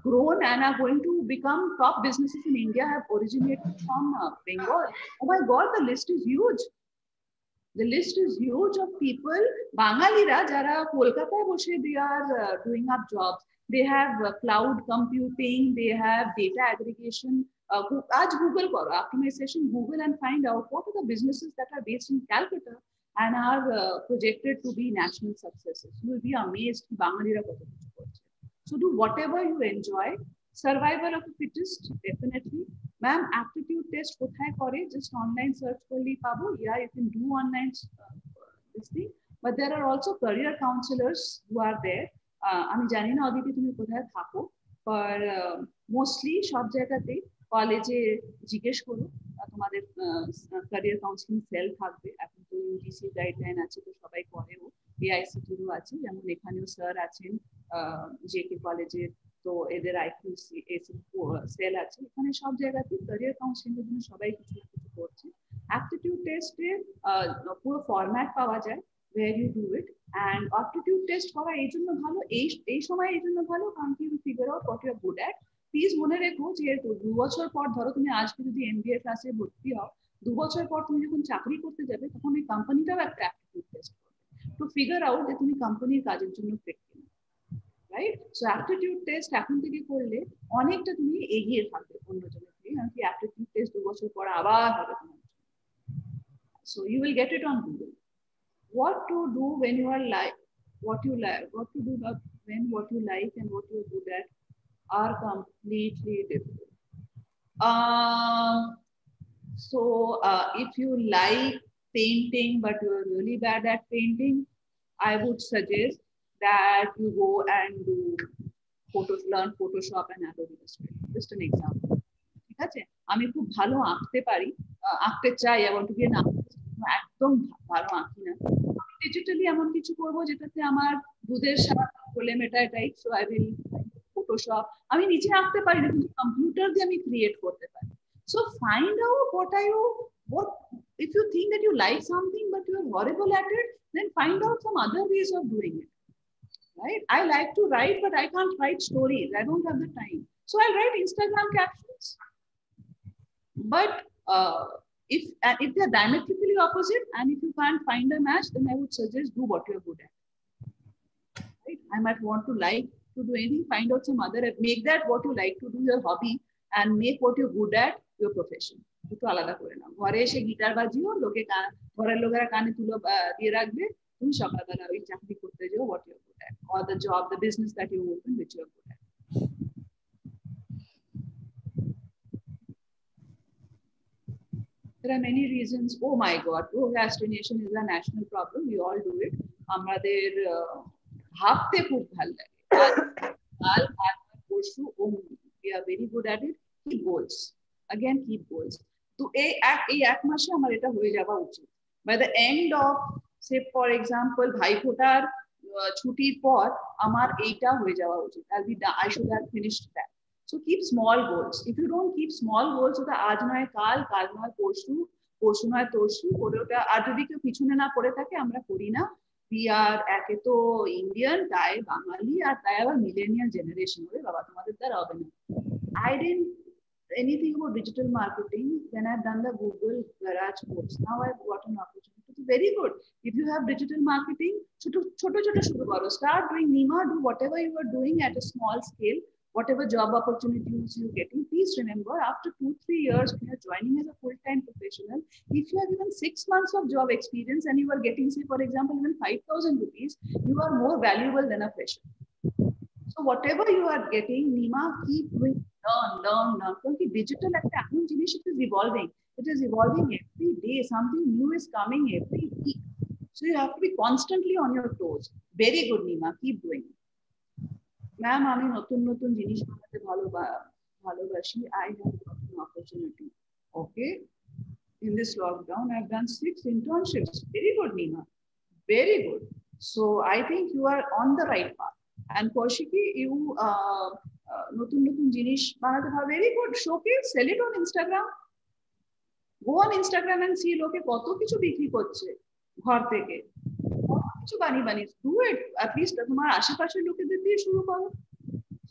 grown and are going to become top businesses in India have originated from Bengal. Oh my God, the list is huge. The list is huge of people. Bangalira, jara Kolkata boshe, they are doing up jobs. They have cloud computing, they have data aggregation. Aaj Google karo, after my session, Google and find out what are the businesses that are based in Calcutta and are projected to be national successes. You will be amazed ki Bangalira koto kichu korche. So do whatever you enjoy. Survival of the fittest, definitely. Ma'am, aptitude test kothay kore? Just online search korli pabo. Yeah, you can do online this thing. But there are also career counselors who are there. আমি জানি না অদিতি তুমি কোথায় থাকো, पर mostly সব জায়গাতে কলেজে জিজ্ঞেস করো, তোমাদের ক্যারিয়ার কাউন্সিলিং সেল থাকবে। এখন তো ইউজিসি গাইডলাইন আছে, তো সবাই করেও, এআইসিটিরও আছে, যেমন এখানেও স্যার আছেন জেকে কলেজে, তো এদের আইকিউসি সেল আছে। এখানে সব জায়গাতে ক্যারিয়ার কাউন্সিলিং এর জন্য সবাই কিছু না কিছু করছে। অ্যাপটিটিউড টেস্টে পুরো ফরম্যাট পাওয়া যায়, where you do it, and aptitude test করা এই জন্য ভালো, এই সময় এই জন্য ভালো, কারণ কি you figure out what you are good at. Please মনে রেখো যে 2 বছর পর, ধরো তুমি আজকে যদি এমবিএ ক্লাসে ভর্তি হও, 2 বছর পর তুমি যখন চাকরি করতে যাবে, তখন ওই কোম্পানিটাও একটা অ্যাপটিটিউড টেস্ট করবে টু ফিগার আউট যে তুমি কোম্পানির কাজের জন্য ফিট কিনা, রাইট? সো অ্যাপটিটিউড টেস্ট এখন থেকে করলে অনেকটা তুমি এগিয়ে থাকবে অন্যজনের থেকে, কারণ কি অ্যাপটিটিউড টেস্ট 2 বছর পর আবার হবে তোমার। So you will get it on Google. What to do when you are what to do when what you like and what you're good at are completely different. If you like painting but you are really bad at painting, I would suggest that you go and learn Photoshop and Adobe Illustrator. Just an example. ঠিক আছে? আমি খুব ভালো আঁকতে পারি, আঁকতে চাই, I want to be an artist, একদম ভালো আঁকি না। ডিজিটালি এমন কিছু করবো যেটাতে আমার দুধের স্বাদ বলে মেটায় type. So I will Photoshop. আমি নিজে আঁকতে পারি না, কিন্তু কম্পিউটার দিয়ে আমি ক্রিয়েট করতে পারি। So find out what if you think that you like something but you are horrible at it, then find out some other ways of doing it, right? I like to write, but I can't write stories, I don't have the time, so I'll write Instagram captions. But if they're diametrically opposite, and if you can't find a match, then I would suggest do what you're good at, right? I might want to like to do anything, find out some other, make that what you like to do your hobby, and make what you're good at your profession. একটু আলাদা করে নাও। ঘরে এসে guitar বাজিও, ঘরের লোকেরা কানে তুলো দিয়ে রাখবে, তুমি সকালবেলা ওই চাকরি করতে যাও what you're good at, or the job, the business that you open which you're good at. There are many reasons. Oh my God, procrastination is a national problem. We all do it. আমাদের ভাবতে খুব ভালো লাগে। We are very good at it. Keep goals. Again, keep goals. তো এই এক মাসে আমার এটা হয়ে যাওয়া উচিত। By the end of, say for example, ভাইফোঁটার ছুটির পর আমার এইটা হয়ে যাওয়া উচিত। I should have finished that. So keep small goals. If you don't keep small goals, ওটা আজ নয় কাল, কাল নয় পরশু, পরশু নয় তরশু করে ওটা। আর যদি কেউ পিছনে না পড়ে থাকে, আমরা করি না। We are একে তো ইন্ডিয়ান, তাই বাঙালি, আর তাই আবার মিলেনিয়াল জেনারেশন। ওরে বাবা, তোমাদের দ্বারা হবে না। I didn't anything about digital marketing, then I've done the Google Garage course. Now I've got an opportunity to very good. If you have digital marketing, start doing Nima, do whatever you are doing at a small scale, whatever job opportunities you're getting. Please remember, after 2-3 years, when you're joining as a full-time professional, if you have even 6 months of job experience and you are getting, say, for example, even 5,000 rupees, you are more valuable than a fresher. So whatever you are getting, Nima, keep doing, learn. Because digital is evolving. It is evolving every day. Something new is coming every week. So you have to be constantly on your toes. Very good, Nima. Keep doing it. Ma'am, I have got an opportunity. Okay. In this lockdown, I've done 6 internships. Very good, Nima. Very good. So I think you are on the right path. And Kaushiki, you very good. Showcase, sell it on Instagram. Go on Instagram and see loke koto kichu bikri korche ghar theke. Kichu bani do it. At least tomar ashepashe lokeদের দিয়ে শুরু করো.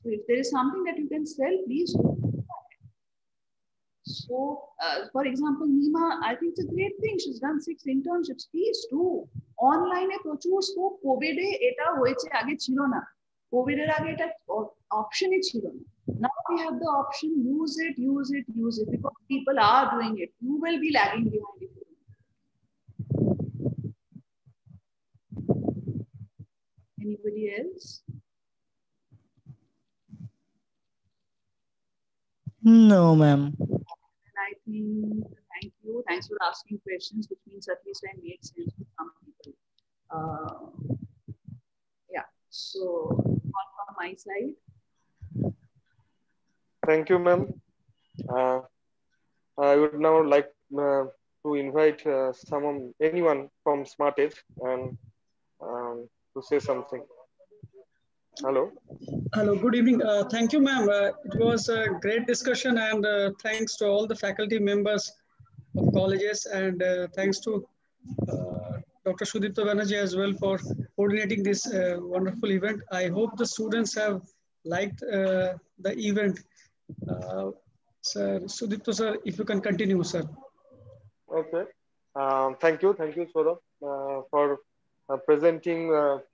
So if there is something that you can sell, please do. So, for example, Nima, I think it's a great thing. She's done 6 internships. Please do. Online e prochur scope. COVID e eta hoyeche age chilo na. COVID er age eta option e chilo na. Now we have the option. Use it. Because people are doing it. You will be lagging behind if you don't. Anybody else? No, ma'am. I think, thank you. Thanks for asking questions, which means at least I made sense with some people. Yeah, so all from my side. Thank you, ma'am. I would now like to invite anyone from Smart Edge and to say something. Hello. Hello, good evening. Thank you, ma'am. It was a great discussion, and thanks to all the faculty members of colleges, and thanks to Dr. Sudipta Banerjee as well for coordinating this wonderful event. I hope the students have liked the event. Sir, Sudipta sir, if you can continue, sir. Okay. Thank you, Saurabh, for presenting,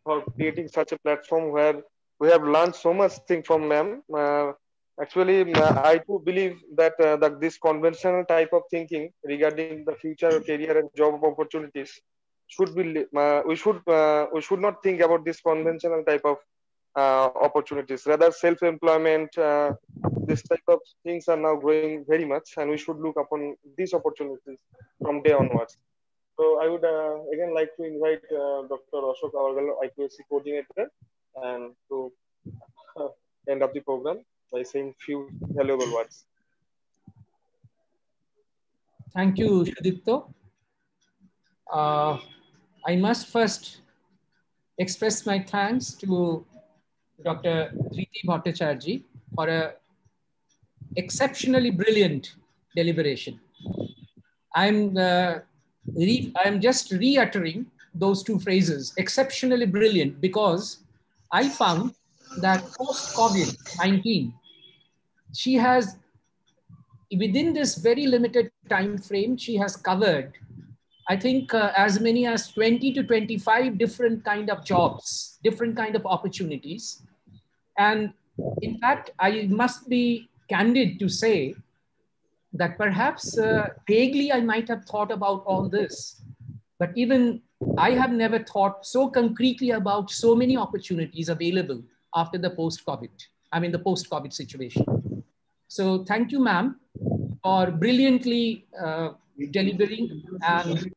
for creating such a platform where we have learned so much thing from ma'am. Actually, I too believe that this conventional type of thinking regarding the future career and job opportunities should be. We should not think about this conventional type of opportunities. Rather, self-employment. This type of things are now growing very much, and we should look upon these opportunities from day onwards. So I would again like to invite Dr. Ashok Agarwal, IQAC coordinator, and to end up the program by saying few valuable words. Thank you, Sudipto. I must first express my thanks to Dr. Dhriti Bhattacharjee for a exceptionally brilliant deliberation. I'm just reiterating those 2 phrases, exceptionally brilliant, because I found that post-COVID-19, she has, within this very limited time frame, she has covered, I think, as many as 20 to 25 different kind of jobs, different kind of opportunities. And in fact, I must be candid to say that perhaps vaguely I might have thought about all this, but even I have never thought so concretely about so many opportunities available after the post-COVID situation. So thank you, ma'am, for brilliantly delivering and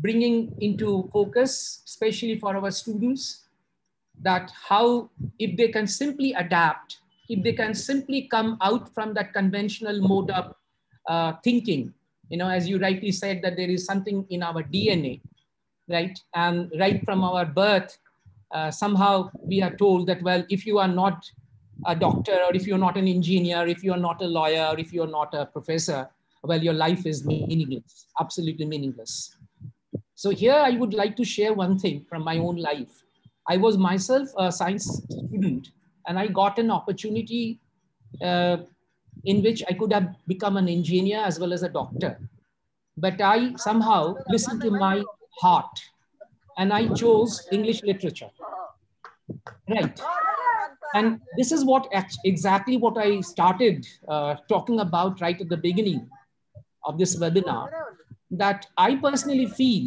bringing into focus, especially for our students, that how, if they can simply adapt, if they can simply come out from that conventional mode of thinking, as you rightly said, that there is something in our DNA, right? And right from our birth, somehow we are told that, well, if you are not a doctor, or if you're not an engineer, if you're not a lawyer, or if you're not a professor, well, your life is meaningless, absolutely meaningless. So here I would like to share one thing from my own life. I was myself a science student, and I got an opportunity in which I could have become an engineer as well as a doctor. But I somehow listened to my heart, and I chose English literature. Right. And this is what exactly what I started talking about right at the beginning of this webinar, that I personally feel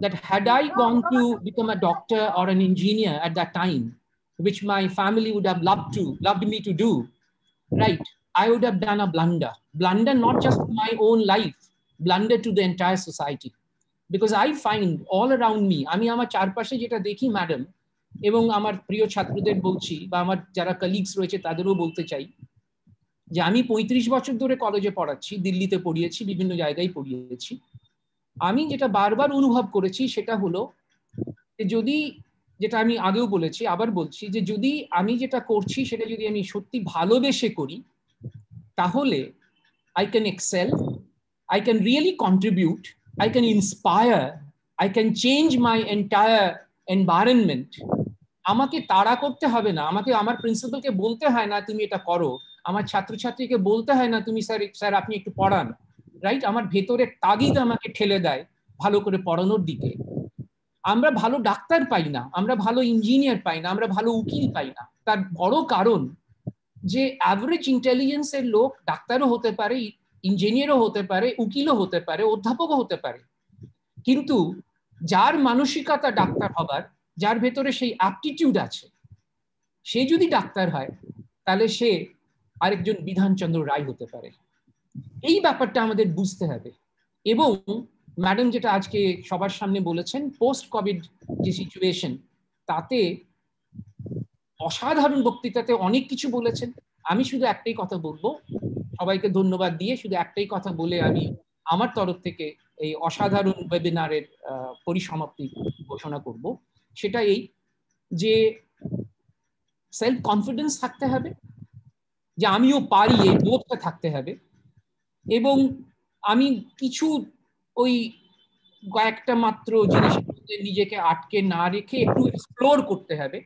that had I gone to become a doctor or an engineer at that time, which my family would have loved me to do, right, I would have done a blunder not just to my own life, blunder to the entire society. Because I find all around me, আমি আমার চারপাশে যেটা দেখি madam, এবং আমার প্রিয় ছাত্রদের বলছি বা আমার যারা কলিগস রয়েছে তাদেরও বলতে চাই যে আমি 35 বছর ধরে কলেজে পড়াচ্ছি, দিল্লিতে পড়িয়েছি, বিভিন্ন জায়গায় পড়িয়েছি। আমি যেটা বারবার অনুভব করেছি সেটা হলো যে যদি, যেটা আমি আগেও বলেছি আবার বলছি, যে যদি আমি যেটা করছি সেটা যদি আমি সত্যি ভালোবেসে করি, তাহলে I can excel, I can really contribute, I can inspire, I can change my entire environment. আমাকে তাড়া করতে হবে না, আমাকে আমার প্রিন্সিপালকে বলতে হয় না তুমি এটা করো, আমার ছাত্রছাত্রীকে বলতে হয় না তুমি স্যার আপনি একটু পড়ান, রাইট? আমার ভেতরের তাগিদ আমাকে ঠেলে দেয় ভালো করে পড়ানোর দিকে। আমরা ভালো ডাক্তার পাই না, আমরা ভালো ইঞ্জিনিয়ার পাই না, আমরা ভালো উকিল পাই না। তার বড় কারণ যে অ্যাভারেজ ইন্টেলিজেন্সের লোক ডাক্তারও হতে পারে, ইঞ্জিনিয়ারও হতে পারে, উকিলও হতে পারে, অধ্যাপকও হতে পারে, কিন্তু যার মানসিকতা ডাক্তার হবার, যার ভেতরে সেই অ্যাপটিটিউড আছে, সে যদি ডাক্তার হয় তাহলে সে আরেকজন বিধানচন্দ্র রায় হতে পারে। এই ব্যাপারটা আমাদের বুঝতে হবে। এবং ম্যাডাম যেটা আজকে সবার সামনে বলেছেন, পোস্ট কোভিড যে সিচুয়েশন, তাতে অসাধারণ বক্তৃতাতে অনেক কিছু বলেছেন। আমি শুধু একটাই কথা বলবো, সবাইকে ধন্যবাদ দিয়ে শুধু একটাই কথা বলে আমি আমার তরফ থেকে এই অসাধারণ ওয়েবিনারের পরিসমাপ্তি ঘোষণা করব। সেটা এই যে সেলফ কনফিডেন্স থাকতে হবে, যে আমিও পারি, এই বোধটা থাকতে হবে। এবং আমি কিছু ওই কয়েকটা মাত্র জিনিসের মধ্যে নিজেকে আটকে না রেখে একটু এক্সপ্লোর করতে হবে।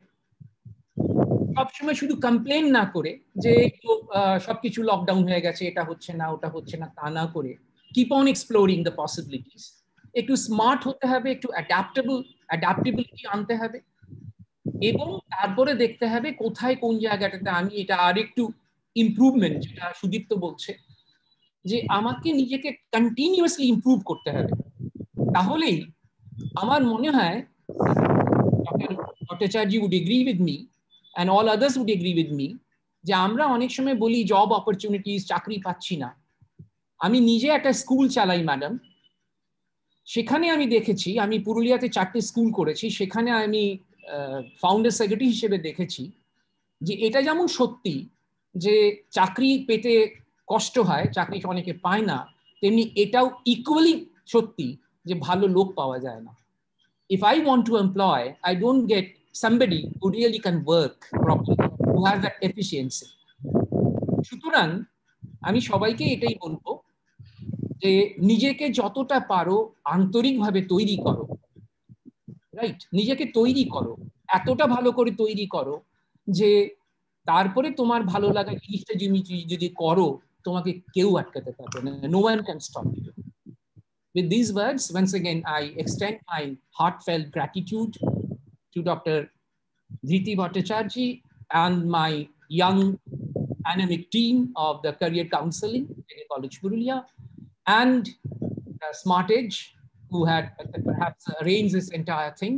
সবসময় শুধু কমপ্লেন না করে যে সবকিছু লকডাউন হয়ে গেছে, এটা হচ্ছে না ওটা হচ্ছে না, তা না করে keep on exploring the possibilities. একটু স্মার্ট হতে হবে, একটু অ্যাডাপ্টেবিলিটি আনতে হবে, এবং তারপরে দেখতে হবে কোথায় কোন জায়গাটাতে আমি এটা আরেকটু ইমপ্রুভমেন্ট, যেটা সুদীপ্ত বলছে যে আমাকে নিজেকে কন্টিনিউয়াসলি ইমপ্রুভ করতে হবে। তাহলেই আমার মনে হয় doctor Bhattacharya would agree with me and all others would agree with me যে আমরা অনেক সময় বলি জব অপরচুনিটিস, চাকরি পাচ্ছি না। আমি নিজে একটা স্কুল চালাই ম্যাডাম, সেখানে আমি দেখেছি, আমি পুরুলিয়াতে 4টে স্কুল করেছি, সেখানে আমি ফাউন্ডার সেক্রেটারি হিসেবে দেখেছি যে এটা যেমন সত্যি যে চাকরি পেতে কষ্ট হয়, চাকরি অনেকে পায় না, তেমনি এটাও ইকুয়ালি সত্যি যে ভালো লোক পাওয়া যায় না। If I want to employ, I don't get somebody who really can work properly, who has that efficiency. সুতরাং আমি সবাইকে এটাই বলবো যে নিজেকে যতটা পারো আন্তরিকভাবে তৈরি করো, রাইট? নিজেকে তৈরি করো, এতটা ভালো করে তৈরি করো যে তারপরে তোমার ভালো লাগা জিনিসটা যদি করো, তোমাকে কেউ আটকাতে পারবে না। No one can stop you. With these words, once again, I extend my heartfelt gratitude to Dr. Dhriti Bhattacharjee and my young dynamic team of the Career Counseling, College Purulia, and Smart Edge, who had perhaps arranged this entire thing,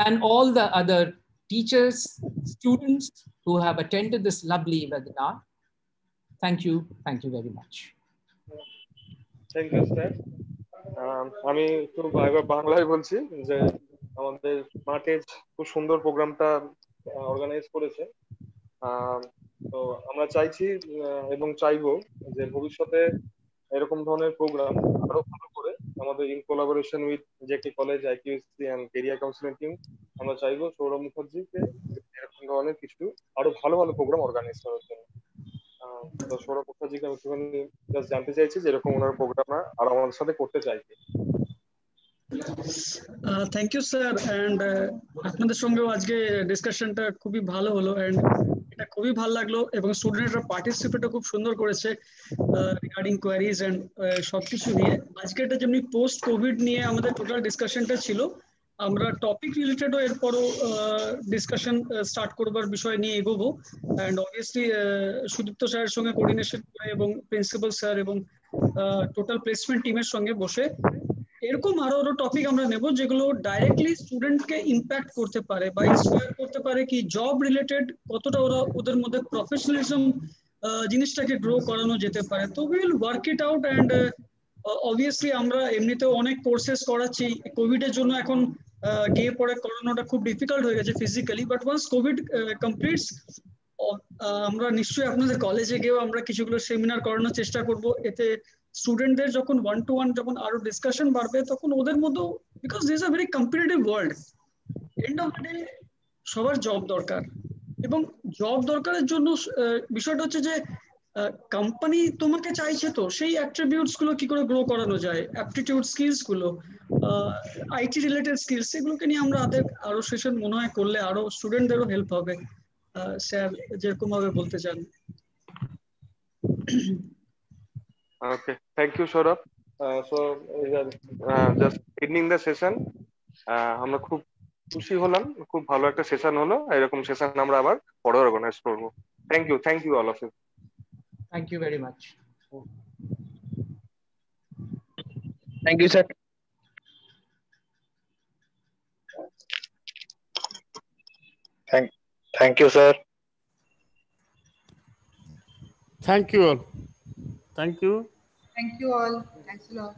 and all the other teachers, students who have attended this lovely webinar. Thank you very much. Thank you, sir. আমি একটু বাংলায় বলছি যে আমাদের smart age খুব সুন্দর প্রোগ্রামটা organise করেছে। তো আমরা চাইছি এবং চাইবো যে ভবিষ্যতে এরকম ধরনের প্রোগ্রাম আরো ভালো করে আমাদের in collaboration with JK college, IQSC and career counselling team, আমরা চাইবো সৌরভ মুখার্জিকে এরকম ধরনের কিছু আরো ভালো ভালো প্রোগ্রাম অর্গানাইজ করার জন্য। তো সৌরভ মুখার্জিকে আমি একটুখানি জাস্ট জানতে চাইছি যে এরকম ওনার প্রোগ্রাম আর আমাদের সাথে করতে চাইছে। Thank you sir. এন্ড আপনাদের সঙ্গেও আজকে ডিসকাশনটা খুবই ভালো হলো। এন্ড এটা খুবই ভালো লাগলো এবং স্টুডেন্টরা পার্টিসিপেটও খুব সুন্দর করেছে রিগার্ডিং কোয়ারিজ এন্ড সবকিছু নিয়ে। আজকে এটা যেমনি পোস্ট কোভিড নিয়ে আমাদের টোটাল ডিসকাশনটা ছিল, আমরা টপিক রিলেটেডও এরপরও ডিসকাশন স্টার্ট করবার বিষয় নিয়ে এগোবো। অ্যান্ড অবভিয়াসলি সুদীপ্ত স্যারের সঙ্গে কোঅর্ডিনেশন করে এবং প্রিন্সিপাল স্যার এবং টোটাল প্লেসমেন্ট টিমের সঙ্গে বসে এরকম আরো টপিক আমরা নেব যেগুলো ডাইরেক্টলি স্টুডেন্টকে ইম্প্যাক্ট করতে পারে বা ইন্সপায়ার করতে পারে, কি জব রিলেটেড কতটা ওদের মধ্যে প্রফেশনালিজম জিনিসটাকে গ্রো করানো যেতে পারে। তো we will work it out. And obviously আমরা এমনিতেও অনেক কোর্সেস করাচ্ছি, কোভিড এর জন্য এখন গিয়ে পরে করানোটা খুব ডিফিকাল্ট হয়ে গেছে physically, but once Covid completes আমরা নিশ্চয়ই আপনাদের কলেজে গিয়েও আমরা কিছুগুলো সেমিনার করানোর চেষ্টা করব। এতে স্টুডেন্টদের যখন 1-to-1 যখন আরো ডিসকাশন বাড়বে তখন ওদের মধ্যেও, because this a very competitive world, end of the day সবার জব দরকার এবং জব দরকারের জন্য বিষয়টা হচ্ছে যে কোম্পানি তোমাকে চাইছে, তো সেই অ্যাট্রিবিউটস গুলো কি করে গ্রো করানো যায়, অ্যাপটিটিউড স্কিলস গুলো, আইটি রিলেটেড স্কিলস, সেগুলোকে নিয়ে আমরা আরো সেশন মনে হয় করলে আরো স্টুডেন্টদেরও হেল্প হবে। স্যার যেরকম ভাবে বলতে চান। Okay, thank you, Saurabh. So we are just ending the session. আমরা খুব খুশি হলাম, খুব ভালো একটা সেশন হলো। এরকম সেশন আমরা আবার পরে অর্গানাইজ করব। Thank you all of you. Thank you very much. Thank you, sir. Thank you, sir. Thank you all. Thank you. Thank you all. Thanks a lot.